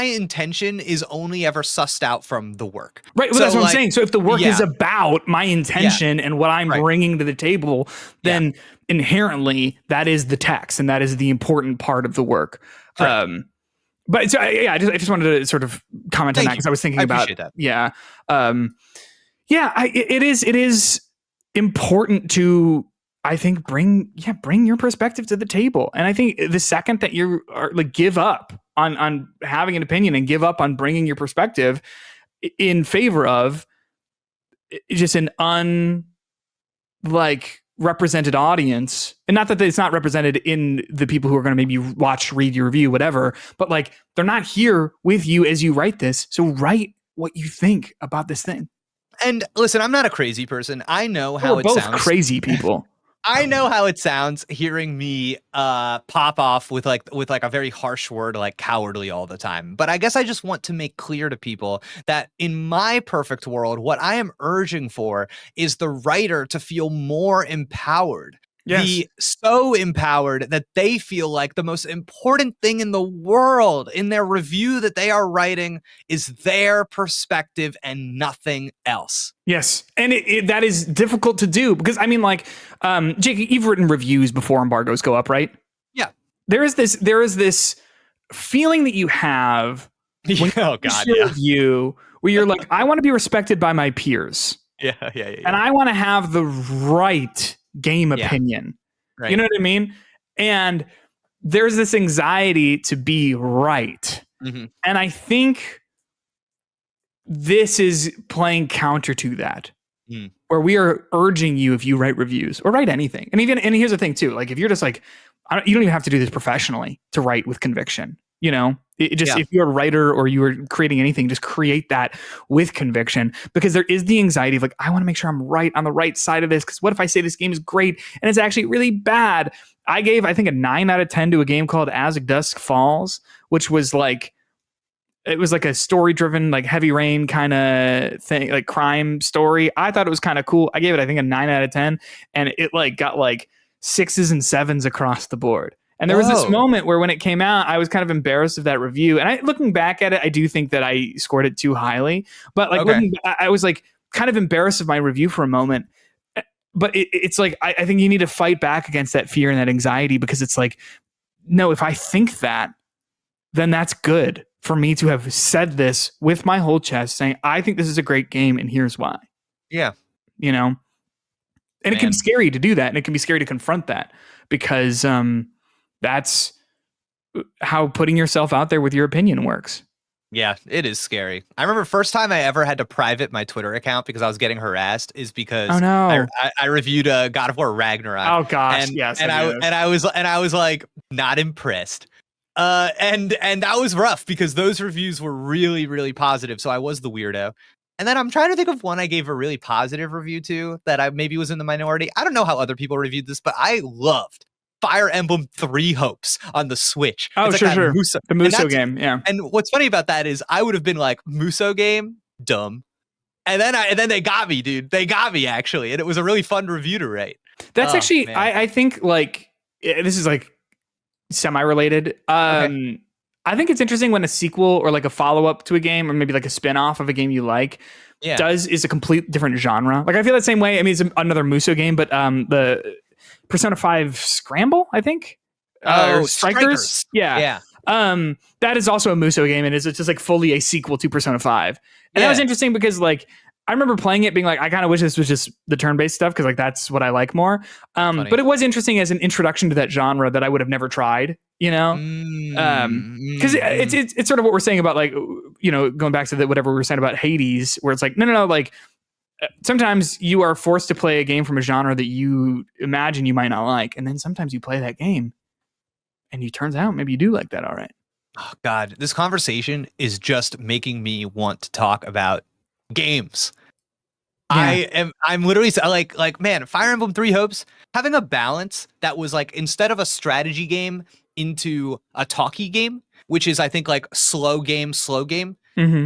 intention is only ever sussed out from the work. Right. Well, so that's what I'm saying. So if the work is about my intention and what I'm bringing to the table, then inherently that is the text, and that is the important part of the work. But so, I just wanted to sort of comment on that, because I was thinking about that. It is important to, I think, bring your perspective to the table. And I think the second that you are like, give up on having an opinion and give up on bringing your perspective in favor of just an represented audience, and not that it's not represented in the people who are going to maybe read your review, whatever, but like, they're not here with you as you write this. So write what you think about this thing. And listen, I'm not a crazy person. I know how it sounds. We're both crazy people. I know how it sounds hearing me pop off with a very harsh word like cowardly all the time. But I guess I just want to make clear to people that in my perfect world, what I am urging for is the writer to feel more empowered. Yes. Be so empowered that they feel like the most important thing in the world in their review that they are writing is their perspective and nothing else. Yes. And that is difficult to do, because I mean, like, Jake, you've written reviews before embargoes go up, right? Yeah. There is this feeling that you have Oh God, your yeah. review where you're like, I want to be respected by my peers. Yeah. And I want to have the right game Yeah. opinion. Right. You know what I mean? And there's this anxiety to be right. Mm-hmm. And I think this is playing counter to that. Where we are urging you, if you write reviews or write anything, and here's the thing too, like if you're just like, you don't even have to do this professionally to write with conviction. You know, if you're a writer or you are creating anything, just create that with conviction, because there is the anxiety of like, I want to make sure I'm right on the right side of this. Because what if I say this game is great and it's actually really bad? I gave, I think, a 9 out of 10 to a game called As Dusk Falls, which was like, it was like a story-driven, like Heavy Rain kind of thing, like crime story. I thought it was kind of cool. I gave it, I think, a 9 out of 10, and it like got like 6s and 7s across the board. And there was this moment where when it came out, I was kind of embarrassed of that review. And looking back at it, I do think that I scored it too highly. But like, I was like kind of embarrassed of my review for a moment. But it's like, I think you need to fight back against that fear and that anxiety, because it's like, no, if I think that, then that's good for me to have said this with my whole chest, saying, I think this is a great game and here's why. Yeah. You know? And it can be scary to do that. And it can be scary to confront that, because that's how putting yourself out there with your opinion works. Yeah, it is scary. I remember first time I ever had to private my Twitter account because I was getting harassed is because I reviewed God of War Ragnarok. Oh gosh, and, yes. And I was like not impressed. And that was rough because those reviews were really, really positive. So I was the weirdo. And then I'm trying to think of one I gave a really positive review to that I maybe was in the minority. I don't know how other people reviewed this, but I loved Fire Emblem 3 Hopes on the Switch. Oh, it's sure. The Muso game, yeah. And what's funny about that is I would have been like, Muso game, dumb. And then they got me, dude. They got me, actually. And it was a really fun review to write. That's actually, I think, like, this is like semi-related. Okay. I think it's interesting when a sequel or like a follow-up to a game, or maybe like a spin-off of a game you like, is a complete different genre. Like I feel that same way. I mean, it's another Muso game, but the Persona 5 Scramble, I think. Strikers. Yeah. That is also a Muso game, and it's just like fully a sequel to Persona 5. And that was interesting because like I remember playing it being like, I kind of wish this was just the turn-based stuff, because like that's what I like more. But it was interesting as an introduction to that genre that I would have never tried, you know? Because it's sort of what we're saying about, like, you know, going back to whatever we were saying about Hades, where it's like, no, like sometimes you are forced to play a game from a genre that you imagine you might not like, and then sometimes you play that game and it turns out maybe you do like that. All right. Oh God, this conversation is just making me want to talk about games. Yeah. I'm literally like, man, Fire Emblem 3 Hopes, having a balance that was like, instead of a strategy game into a talkie game, which is I think like slow game,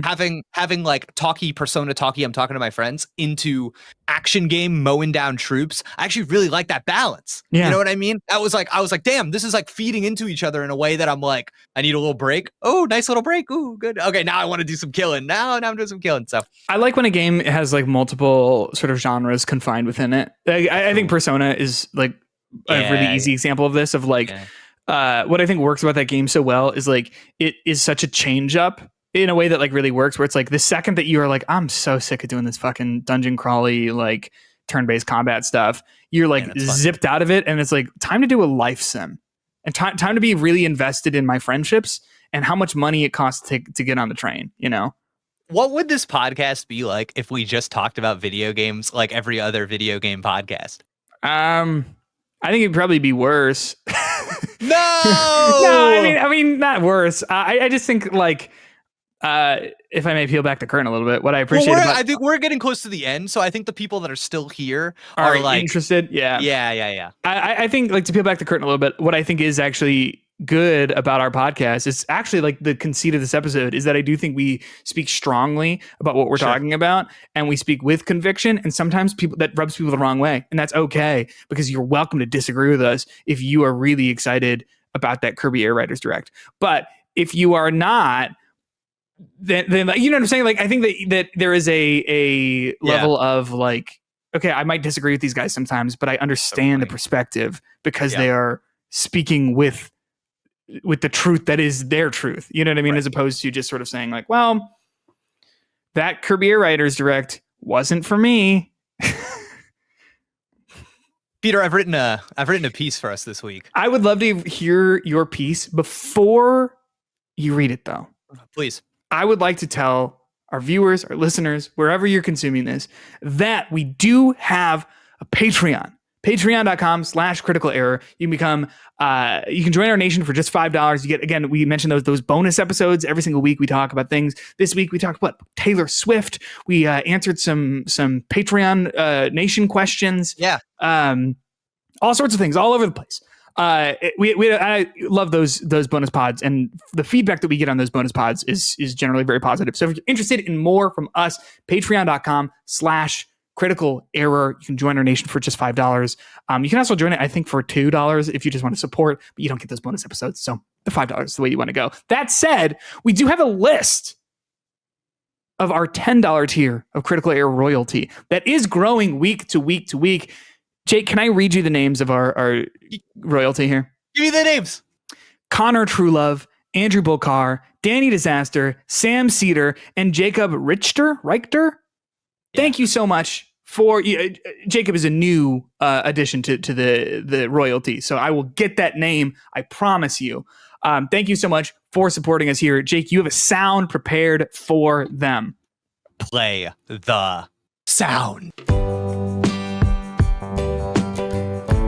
having like Persona talkie, I'm talking to my friends, into action game, mowing down troops. I actually really like that balance. Yeah. You know what I mean? I was like, damn, this is like feeding into each other in a way that I'm like, I need a little break. Oh, nice little break. Ooh, good. Okay, now I want to do some killing. Now I'm doing some killing. So I like when a game has like multiple sort of genres confined within it. I think Persona is like a really easy example of this, of like what I think works about that game so well is like it is such a change up in a way that like really works, where it's like the second that you are like, I'm so sick of doing this fucking dungeon crawly, like turn-based combat stuff, you're like zipped out of it. And it's like time to do a life sim, and time to be really invested in my friendships and how much money it costs to get on the train, you know? What would this podcast be like if we just talked about video games like every other video game podcast? I think it'd probably be worse. No, I mean, not worse. I just think like, if I may peel back the curtain a little bit, what I appreciate I think we're getting close to the end, so I think the people that are still here are like interested. Yeah. I think, like, to peel back the curtain a little bit, what I think is actually good about our podcast is actually like the conceit of this episode is that I do think we speak strongly about what we're talking about, and we speak with conviction, and sometimes that rubs people the wrong way, and that's okay, because you're welcome to disagree with us if you are really excited about that Kirby Air Riders Direct. But if you are not, then like, you know what I'm saying? Like, I think that there is a level of like, okay, I might disagree with these guys sometimes, but I understand the perspective because they are speaking with with the truth that is their truth. You know what I mean? Right. As opposed to just sort of saying like, well, that Kirby Air Writers Direct wasn't for me. Peter, I've written a piece for us this week. I would love to hear your piece before you read it, though. Please. I would like to tell our viewers, our listeners, wherever you're consuming this, that we do have a Patreon. Patreon.com/critical error. You can become, you can join our nation for just $5. You get, again, we mentioned those bonus episodes every single week. We talk about things. This week we talked about Taylor Swift. We answered some Patreon nation questions. Yeah. All sorts of things all over the place. I love those bonus pods, and the feedback that we get on those bonus pods is generally very positive. So if you're interested in more from us, patreon.com/critical error. You can join our nation for just $5. You can also join it, I think, for $2 if you just want to support, but you don't get those bonus episodes. So the $5 is the way you want to go. That said, we do have a list of our $10 tier of critical error royalty that is growing week to week to week. Jake, can I read you the names of our royalty here? Give me the names. Connor Truelove, Andrew Bokar, Danny Disaster, Sam Cedar, and Jacob Richter. Thank you so much for Jacob is a new addition to the royalty, so I will get that name. I promise you. Thank you so much for supporting us here, Jake. You have a sound prepared for them. Play the sound.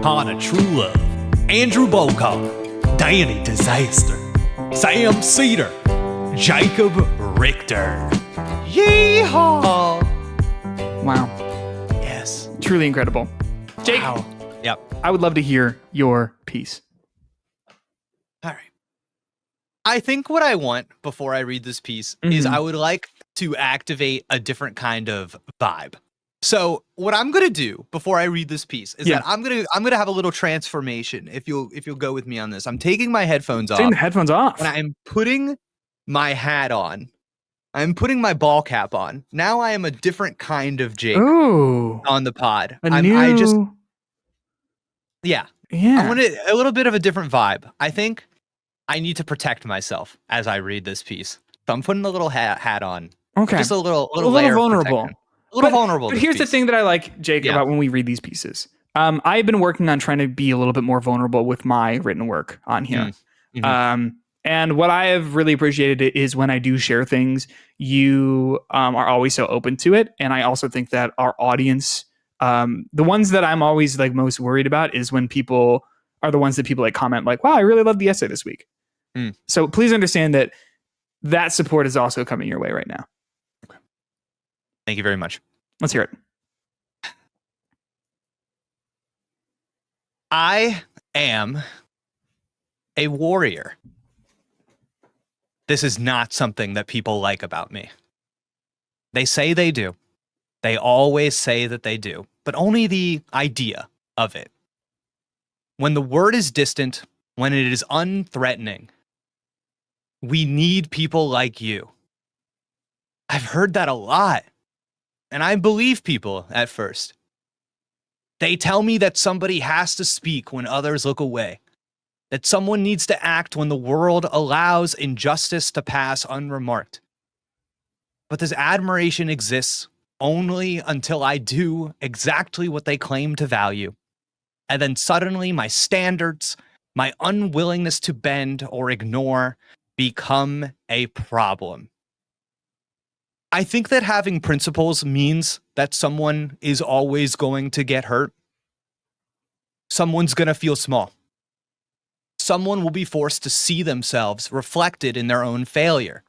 Connor Truelove, Andrew Bokar, Danny Disaster, Sam Cedar, Jacob Richter. Yeehaw! Wow. Yes. Truly incredible. Jake, Wow. Yep. I would love to hear your piece. All right. I think what I want before I read this piece is I would like to activate a different kind of vibe. So what I'm gonna do before I read this piece is that I'm gonna have a little transformation. If you'll go with me on this, I'm taking my headphones off. Taking the headphones off. And I'm putting my hat on. I'm putting my ball cap on. Now I am a different kind of Jake on the pod. Yeah. I want a little bit of a different vibe. I think I need to protect myself as I read this piece. So I'm putting a little hat on. Okay. Just a little layer vulnerable. Vulnerable. But here's the thing that I like, Jake, about when we read these pieces. I've been working on trying to be a little bit more vulnerable with my written work on here. Mm-hmm. And what I have really appreciated is when I do share things, you are always so open to it. And I also think that our audience, the ones that I'm always like most worried about is when people are the ones that people like comment like, wow, I really love the essay this week. So please understand that support is also coming your way right now. Thank you very much. Let's hear it. I am a warrior. This is not something that people like about me. They say they do. They always say that they do, but only the idea of it. When the word is distant, when it is unthreatening, we need people like you. I've heard that a lot. And I believe people at first. They tell me that somebody has to speak when others look away, that someone needs to act when the world allows injustice to pass unremarked. But this admiration exists only until I do exactly what they claim to value. And then suddenly my standards, my unwillingness to bend or ignore become a problem. I think that having principles means that someone is always going to get hurt. Someone's going to feel small. Someone will be forced to see themselves reflected in their own failure.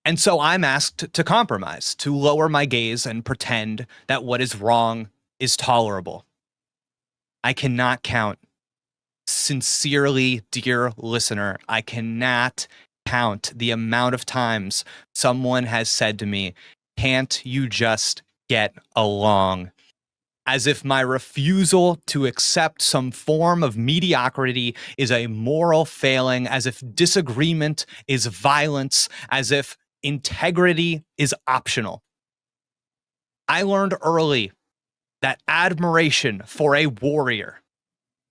And so I'm asked to compromise, to lower my gaze and pretend that what is wrong is tolerable. I cannot count. Sincerely, dear listener, I cannot count the amount of times someone has said to me, can't you just get along? As if my refusal to accept some form of mediocrity is a moral failing, as if disagreement is violence, as if integrity is optional. I learned early that admiration for a warrior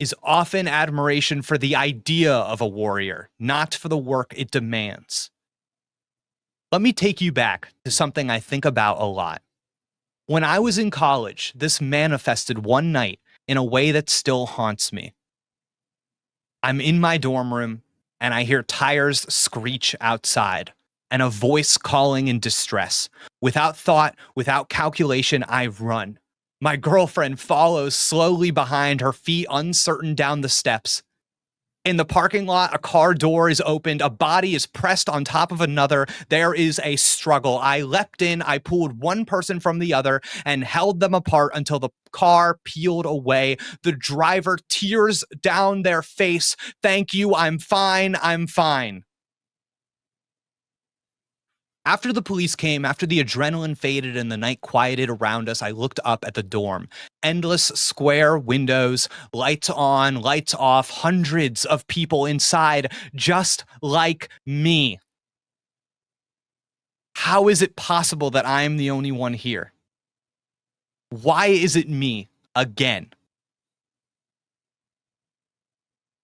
is often admiration for the idea of a warrior, not for the work it demands. Let me take you back to something I think about a lot. When I was in college, this manifested one night in a way that still haunts me. I'm in my dorm room and I hear tires screech outside and a voice calling in distress. Without thought, without calculation, I run. My girlfriend follows slowly behind, her feet uncertain down the steps. In the parking lot, a car door is opened. A body is pressed on top of another. There is a struggle. I leapt in. I pulled one person from the other and held them apart until the car peeled away. The driver, tears down their face. Thank you. I'm fine. I'm fine. After the police came, after the adrenaline faded and the night quieted around us, I looked up at the dorm. Endless square windows, lights on, lights off, hundreds of people inside, just like me. How is it possible that I am the only one here? Why is it me again?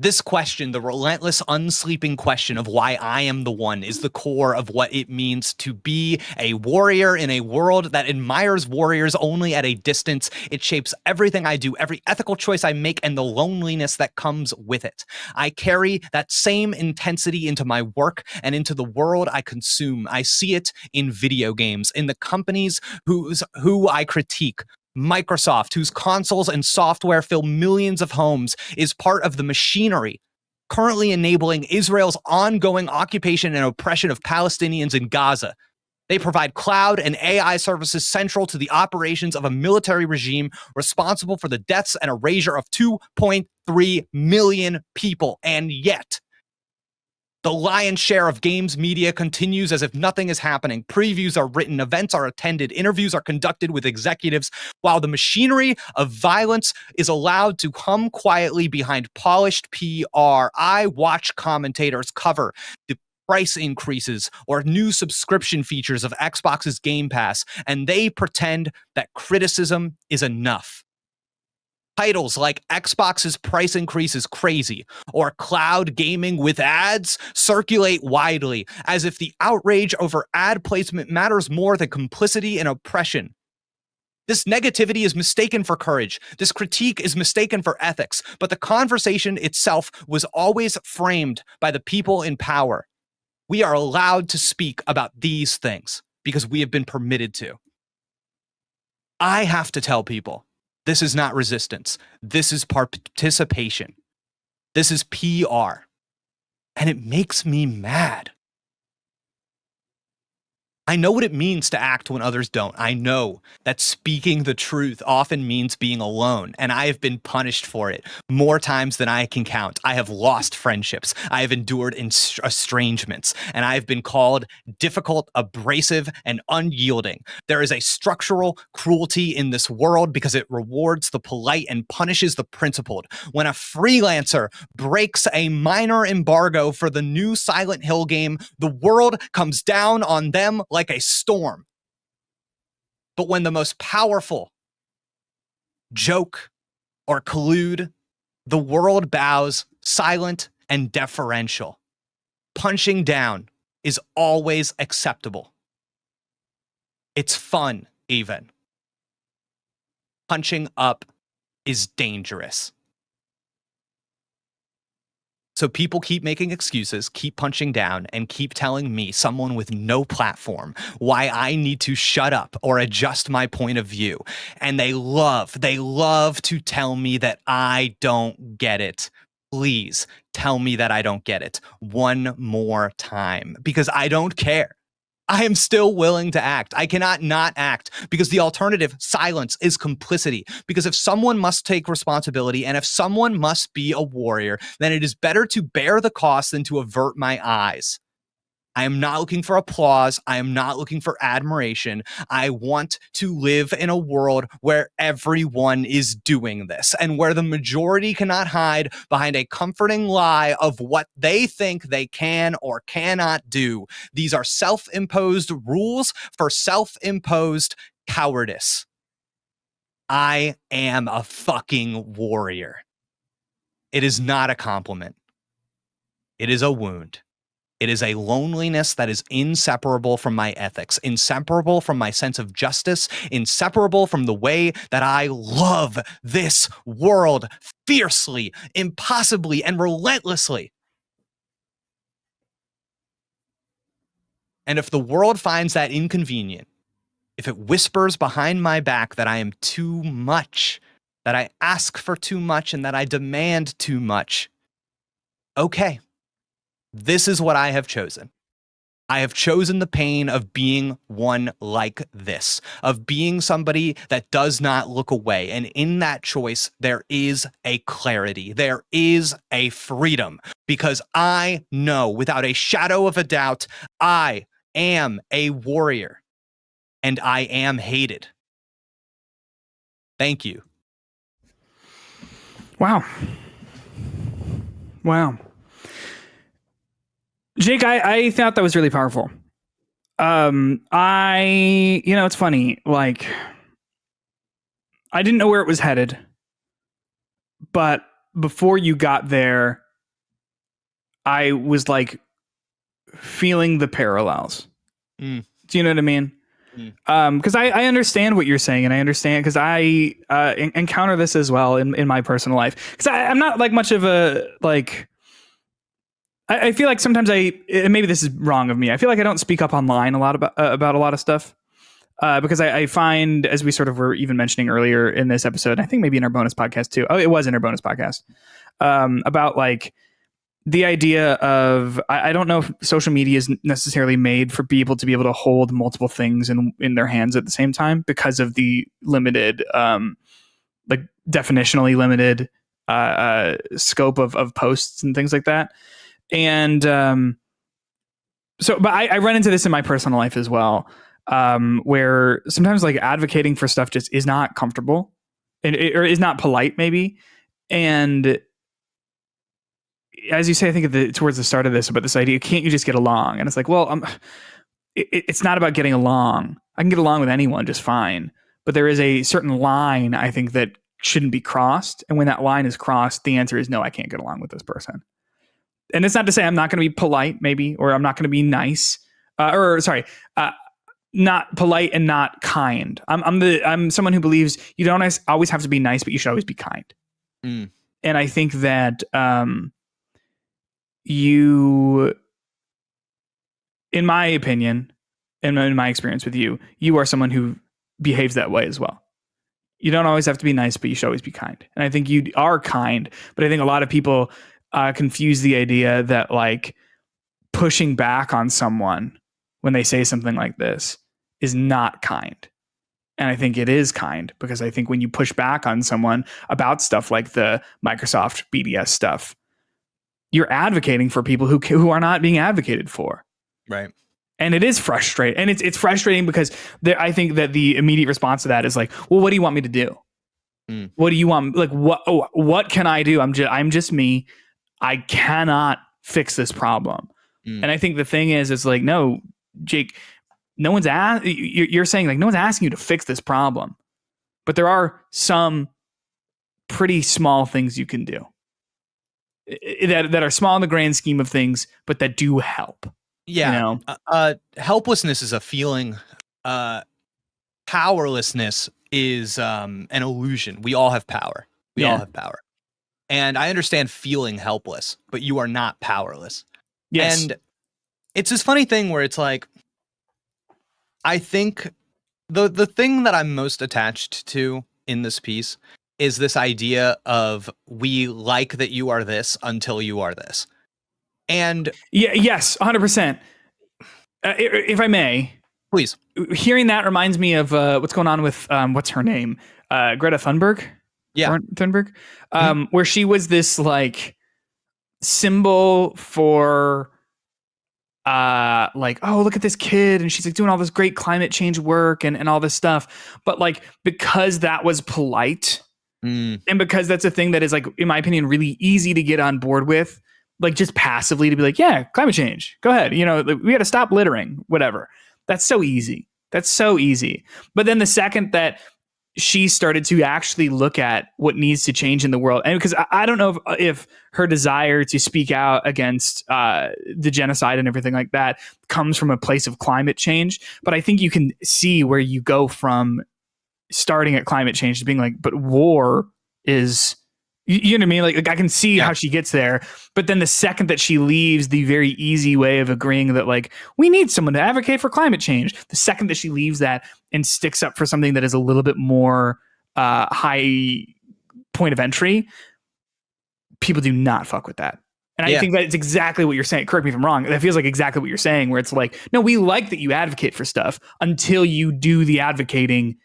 This question, the relentless, unsleeping question of why I am the one, is the core of what it means to be a warrior in a world that admires warriors only at a distance. It shapes everything I do, every ethical choice I make, and the loneliness that comes with it. I carry that same intensity into my work and into the world I consume. I see it in video games, in the companies who I critique. Microsoft, whose consoles and software fill millions of homes, is part of the machinery currently enabling Israel's ongoing occupation and oppression of Palestinians in Gaza. They provide cloud and AI services central to the operations of a military regime responsible for the deaths and erasure of 2.3 million people. And yet, the lion's share of games media continues as if nothing is happening. Previews are written, events are attended, interviews are conducted with executives, while the machinery of violence is allowed to hum quietly behind polished PR. I watch commentators cover the price increases or new subscription features of Xbox's Game Pass, and they pretend that criticism is enough. Titles like Xbox's price increase is crazy or cloud gaming with ads circulate widely as if the outrage over ad placement matters more than complicity and oppression. This negativity is mistaken for courage. This critique is mistaken for ethics, but the conversation itself was always framed by the people in power. We are allowed to speak about these things because we have been permitted to. I have to tell people, this is not resistance. This is participation. This is PR. And it makes me mad. I know what it means to act when others don't. I know that speaking the truth often means being alone, and I have been punished for it more times than I can count. I have lost friendships. I have endured estrangements, and I have been called difficult, abrasive, and unyielding. There is a structural cruelty in this world because it rewards the polite and punishes the principled. When a freelancer breaks a minor embargo for the new Silent Hill game, the world comes down on them like a storm. But when the most powerful joke or collude, the world bows silent and deferential. Punching down is always acceptable. It's fun, even. Punching up is dangerous. So people keep making excuses, keep punching down, and keep telling me, someone with no platform, why I need to shut up or adjust my point of view. And they love to tell me that I don't get it. Please tell me that I don't get it one more time, because I don't care. I am still willing to act. I cannot not act because the alternative, silence, is complicity. Because if someone must take responsibility and if someone must be a warrior, then it is better to bear the cost than to avert my eyes. I am not looking for applause. I am not looking for admiration. I want to live in a world where everyone is doing this and where the majority cannot hide behind a comforting lie of what they think they can or cannot do. These are self-imposed rules for self-imposed cowardice. I am a fucking warrior. It is not a compliment. It is a wound. It is a loneliness that is inseparable from my ethics, inseparable from my sense of justice, inseparable from the way that I love this world fiercely, impossibly, and relentlessly. And if the world finds that inconvenient, if it whispers behind my back that I am too much, that I ask for too much, and that I demand too much, okay, this is what I have chosen. I have chosen the pain of being one like this, of being somebody that does not look away. And in that choice, there is a clarity. There is a freedom, because I know without a shadow of a doubt, I am a warrior and I am hated. Thank you. Wow. Jake, I thought that was really powerful. It's funny, like, I didn't know where it was headed, but before you got there, I was like feeling the parallels. Do you know what I mean? Because I understand what you're saying, and I understand because I encounter this as well in my personal life. Because I'm not like much of a like. I feel like sometimes maybe this is wrong of me. I feel like I don't speak up online a lot about a lot of stuff because I find, as we sort of were even mentioning earlier in this episode, I think maybe in our bonus podcast too. Oh, it was in our bonus podcast about like the idea of I don't know if social media is necessarily made for people to be able to hold multiple things in their hands at the same time because of the limited, like definitionally limited scope of posts and things like that. And but I run into this in my personal life as well, where sometimes like advocating for stuff just is not comfortable or is not polite maybe. And as you say, I think towards the start of this about this idea, can't you just get along? And it's like, well, it's not about getting along. I can get along with anyone just fine. But there is a certain line, I think, that shouldn't be crossed. And when that line is crossed, the answer is no, I can't get along with this person. And it's not to say I'm not going to be polite, maybe, or I'm not going to be nice, not polite and not kind. I'm someone who believes you don't always have to be nice, but you should always be kind. And I think that you, in my opinion, and in my experience with you, you are someone who behaves that way as well. You don't always have to be nice, but you should always be kind. And I think you are kind, but I think a lot of people confuse the idea that like pushing back on someone when they say something like this is not kind. And I think it is kind, because I think when you push back on someone about stuff like the Microsoft BDS stuff, you're advocating for people who are not being advocated for. Right. And it is frustrating. And it's frustrating because I think that the immediate response to that is like, well, what do you want me to do? What do you want? Like, what can I do? I'm just me. I cannot fix this problem. And I think the thing is like, no, Jake, no one's you're saying like, no one's asking you to fix this problem, but there are some pretty small things you can do that are small in the grand scheme of things, but that do help. Yeah. You know? Helplessness is a feeling. Powerlessness is an illusion. We all have power. We all have power. And I understand feeling helpless, but you are not powerless. Yes. And it's this funny thing where it's like, I think the thing that I'm most attached to in this piece is this idea of we like that you are this until you are this. And yes, 100%. If I may, please. Hearing that reminds me of what's going on with what's her name, Greta Thunberg. Yeah, Thunberg, where she was this like symbol for like, oh, look at this kid, and she's like doing all this great climate change work and all this stuff, but like because that was polite, and because that's a thing that is like, in my opinion, really easy to get on board with, like just passively to be like, yeah, climate change, go ahead, you know, we got to stop littering, whatever. That's so easy. But then the second that she started to actually look at what needs to change in the world. And because I don't know if her desire to speak out against the genocide and everything like that comes from a place of climate change, but I think you can see where you go from starting at climate change to being like, but war is, you know what I mean? Like I can see how she gets there, but then the second that she leaves the very easy way of agreeing that like we need someone to advocate for climate change, the second that she leaves that and sticks up for something that is a little bit more high point of entry, people do not fuck with that. And I think that it's exactly what you're saying. Correct me if I'm wrong. That feels like exactly what you're saying, where it's like, no, we like that you advocate for stuff until you do the advocating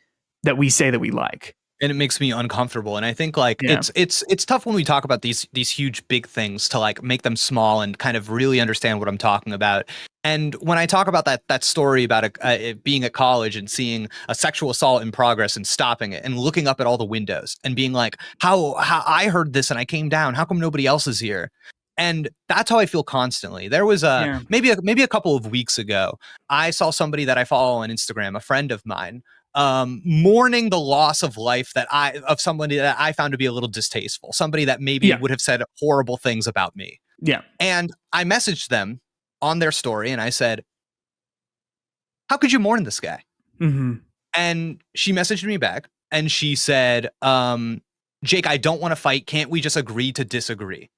that we say that we like. And it makes me uncomfortable. And I think like it's tough when we talk about these huge big things to like make them small and kind of really understand what I'm talking about. And when I talk about that story about it being at college and seeing a sexual assault in progress and stopping it and looking up at all the windows and being like, how I heard this and I came down, how come nobody else is here? And that's how I feel constantly. There was maybe a couple of weeks ago, I saw somebody that I follow on Instagram, a friend of mine, mourning the loss of life of somebody that I found to be a little distasteful, somebody that maybe would have said horrible things about me. Yeah. And I messaged them on their story and I said, how could you mourn this guy? Mm-hmm. And she messaged me back and she said, Jake, I don't want to fight. Can't we just agree to disagree?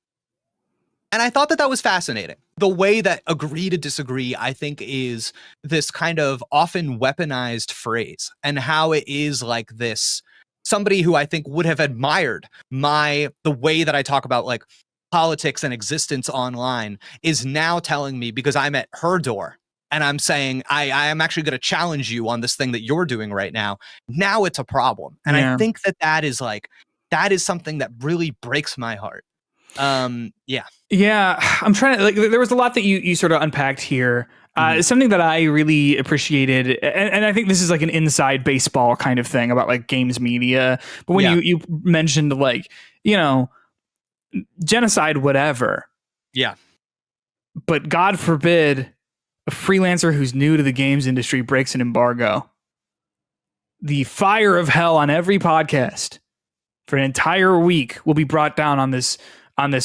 And I thought that was fascinating. The way that agree to disagree, I think, is this kind of often weaponized phrase, and how it is like this, somebody who I think would have admired the way that I talk about like politics and existence online is now telling me, because I'm at her door and I'm saying, I am actually going to challenge you on this thing that you're doing right now. Now it's a problem. And I think that is something that really breaks my heart. I'm trying to like, there was a lot that you sort of unpacked here. Something that I really appreciated, and I think this is like an inside baseball kind of thing about like games media, but when you mentioned like, you know, genocide, whatever, but God forbid a freelancer who's new to the games industry breaks an embargo, the fire of hell on every podcast for an entire week will be brought down on this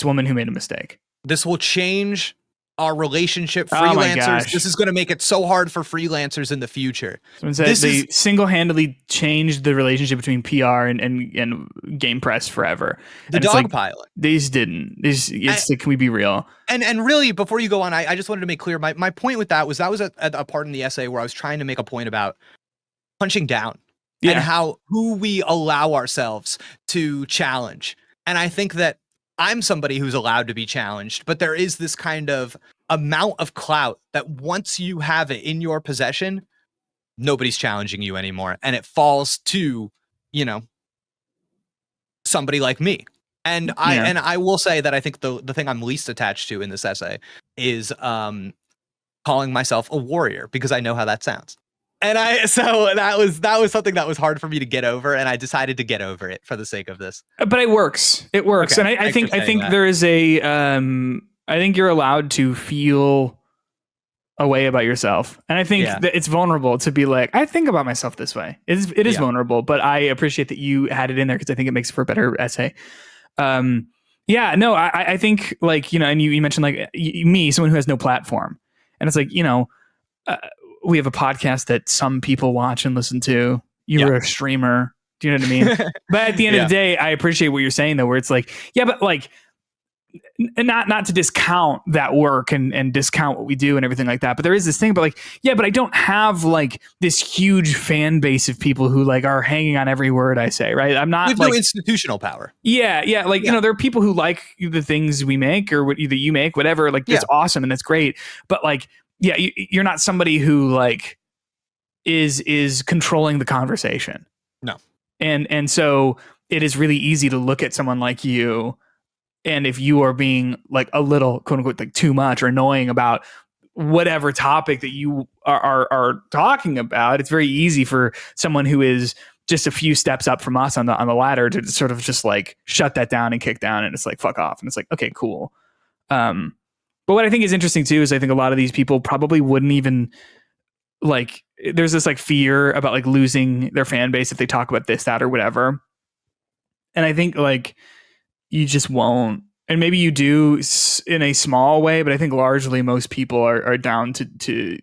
woman who made a mistake. This will change our relationship. Freelancers. This is going to make it so hard for freelancers in the future. Someone said they single-handedly changed the relationship between PR and game press forever. The dog pilot. These didn't. Can we be real? And really, before you go on, I just wanted to make clear my point with that was a part in the essay where I was trying to make a point about punching down and who we allow ourselves to challenge. And I think that I'm somebody who's allowed to be challenged, but there is this kind of amount of clout that once you have it in your possession, nobody's challenging you anymore. And it falls to, you know, somebody like me. And I will say that I think the thing I'm least attached to in this essay is calling myself a warrior, because I know how that sounds. And so that was something that was hard for me to get over, and I decided to get over it for the sake of this. But it works. It works. Okay. And I think there is I think you're allowed to feel a way about yourself. And I think that it's vulnerable to be like, I think about myself this way. It is vulnerable, but I appreciate that you had it in there, because I think it makes for a better essay. I think, like, you know, and you mentioned like me, someone who has no platform, and it's like, you know, we have a podcast that some people watch and listen to. You're a streamer. Do you know what I mean? But at the end of the day, I appreciate what you're saying though, where it's like, but like, not to discount that work and discount what we do and everything like that. But there is this thing about like, but I don't have like this huge fan base of people who like are hanging on every word I say, right? I'm not. We have no institutional power. You know, there are people who like the things we make or what either you make, whatever. Like it's awesome and that's great. But like, you're not somebody who like is controlling the conversation. No. And so it is really easy to look at someone like you, and if you are being like a little quote unquote like too much or annoying about whatever topic that you are talking about, it's very easy for someone who is just a few steps up from us on the ladder to sort of just like shut that down and kick down, and it's like fuck off, and it's like, okay, cool. But what I think is interesting too is I think a lot of these people probably wouldn't even like there's this like fear about like losing their fan base if they talk about this, that, or whatever. And I think like you just won't. And maybe you do in a small way, but I think largely most people are down to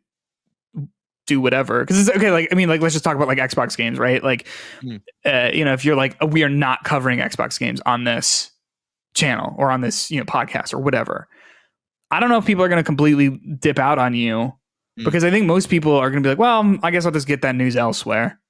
do whatever. Because it's okay. Like, I mean, like, let's just talk about like Xbox games, right? Like, if you're like, we are not covering Xbox games on this channel or on this, podcast or whatever. I don't know if people are going to completely dip out on you because I think most people are going to be like, well, I guess I'll just get that news elsewhere.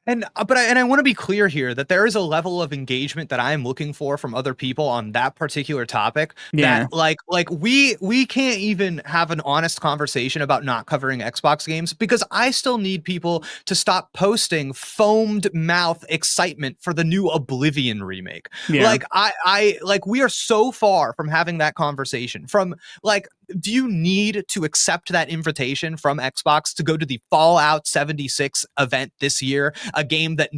And I want to be clear here that there is a level of engagement that I am looking for from other people on that particular topic. Yeah. That like we can't even have an honest conversation about not covering Xbox games because I still need people to stop posting foamed mouth excitement for the new Oblivion remake. Yeah. Like I like we are so far from having that conversation. From like, do you need to accept that invitation from Xbox to go to the Fallout 76 event this year? A game that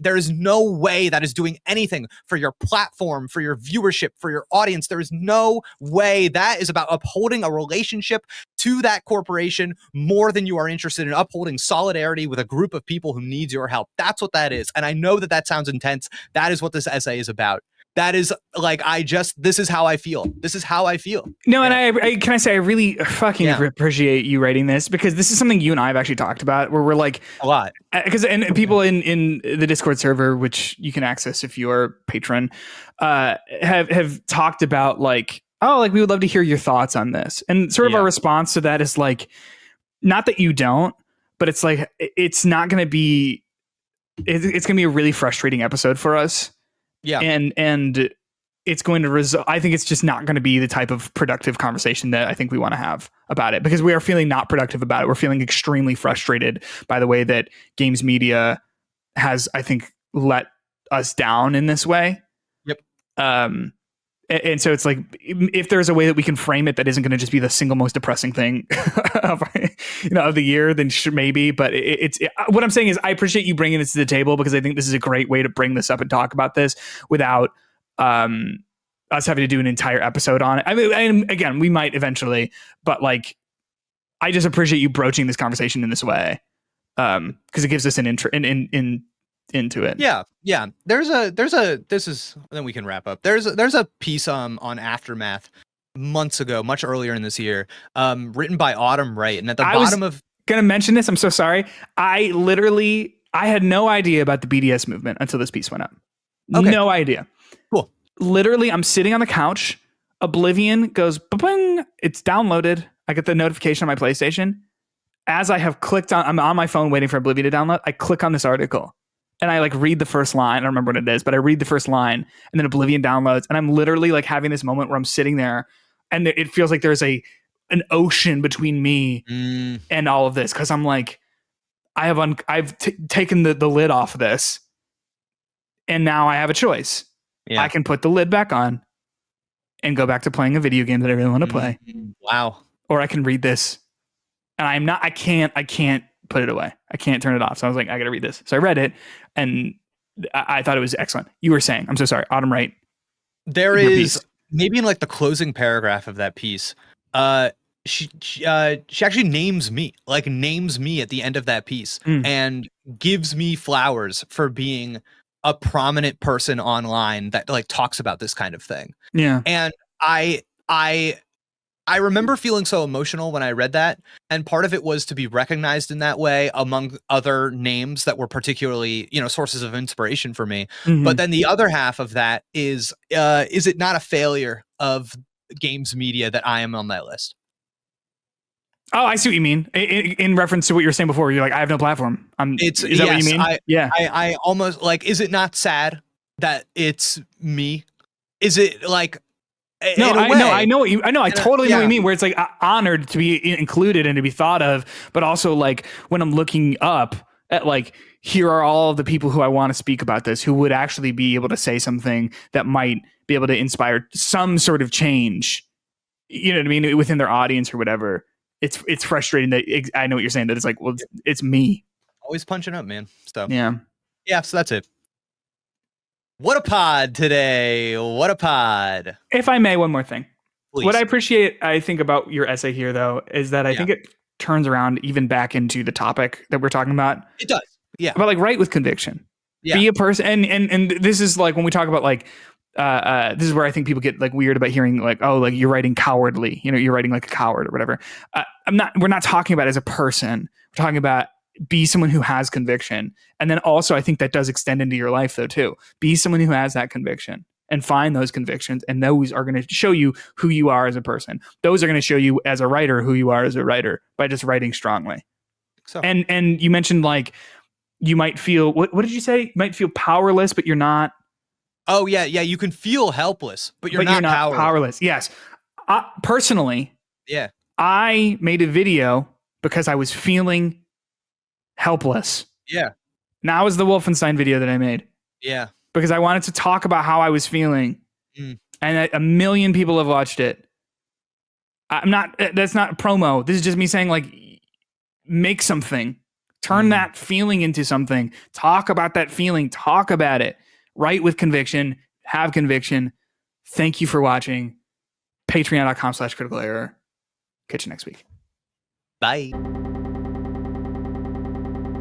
there is no way that is doing anything for your platform, for your viewership, for your audience. There is no way that is about upholding a relationship to that corporation more than you are interested in upholding solidarity with a group of people who needs your help. That's what that is. And I know that sounds intense. That is what this essay is about. That is like, this is how I feel. This is how I feel. No, and I really fucking appreciate you writing this because this is something you and I have actually talked about where we're like a lot. And people in the Discord server, which you can access if you're a patron, have talked about like, oh, like we would love to hear your thoughts on this. And sort of our response to that is like, not that you don't, but it's like, it's not going to be, it's going to be a really frustrating episode for us. Yeah. And it's going to I think it's just not going to be the type of productive conversation that I think we want to have about it because we are feeling not productive about it. We're feeling extremely frustrated by the way that games media has, I think, let us down in this way. Yep. And so it's like, if there's a way that we can frame it that isn't going to just be the single most depressing thing of the year, then maybe. But what I'm saying is I appreciate you bringing this to the table because I think this is a great way to bring this up and talk about this without us having to do an entire episode on it. I mean, and again, we might eventually, but like, I just appreciate you broaching this conversation in this way because it gives us an intro into it. Yeah. Then we can wrap up. There's a piece on Aftermath months ago, much earlier in this year, written by Autumn Wright, and at the bottom of gonna mention this. I'm so sorry. I had no idea about the BDS movement until this piece went up. Okay. No idea. Cool. Literally, I'm sitting on the couch. Oblivion goes, ba-bing, it's downloaded. I get the notification on my PlayStation. As I have clicked on, I'm on my phone waiting for Oblivion to download. I click on this article and I like read the first line. I don't remember what it is, but I read the first line and then Oblivion downloads. And I'm literally like having this moment where I'm sitting there and it feels like there's an ocean between me and all of this. Cause I'm like, I've taken the lid off of this and now I have a choice. Yeah. I can put the lid back on and go back to playing a video game that I really want to play. Wow. Or I can read this and I can't put it away. I can't turn it off. So I was like, I got to read this. So I read it and I thought it was excellent. You were saying, I'm so sorry, Autumn Wright. There is maybe in like the closing paragraph of that piece, she actually names me at the end of that piece and gives me flowers for being a prominent person online that like talks about this kind of thing. Yeah. And I remember feeling so emotional when I read that. And part of it was to be recognized in that way among other names that were particularly, sources of inspiration for me. Mm-hmm. But then the other half of that is it not a failure of games media that I am on that list? Oh, I see what you mean. In reference to what you were saying before, you're like, I have no platform. Is that what you mean? I almost like, is it not sad that it's me? Is it like, no, I totally know what you mean, where it's like honored to be included and to be thought of, but also like when I'm looking up at like, here are all of the people who I want to speak about this, who would actually be able to say something that might be able to inspire some sort of change, you know what I mean, within their audience or whatever. It's frustrating that I know what you're saying, that it's like, well, it's me. Always punching up, man. So yeah. So that's it. What a pod today. What a pod. If I may, one more thing. Please. What I appreciate, I think, about your essay here, though, is that I think turns around even back into the topic that we're talking about. It does. Yeah. But like write with conviction. Yeah. Be a person. And this is like when we talk about like, this is where I think people get like weird about hearing like, oh, like you're writing cowardly, you know, you're writing like a coward or whatever. We're not talking about as a person. We're talking about be someone who has conviction. And then also I think that does extend into your life though too. Be someone who has that conviction and find those convictions. And those are going to show you who you are as a person. Those are going to show you as a writer, who you are as a writer by just writing strongly. So. And you mentioned like, you might feel, what did you say? You might feel powerless, but you're not. Oh yeah. Yeah. You can feel helpless, but you're not powerless. Yes. Personally. Yeah. I made a video because I was feeling helpless. Yeah. Now is the Wolfenstein video that I made. Yeah. Because I wanted to talk about how I was feeling. And a million people have watched it. That's not promo. This is just me saying like, make something. Turn that feeling into something. Talk about that feeling. Talk about it. Write with conviction. Have conviction. Thank you for watching. Patreon.com/criticalerror. Catch you next week. Bye.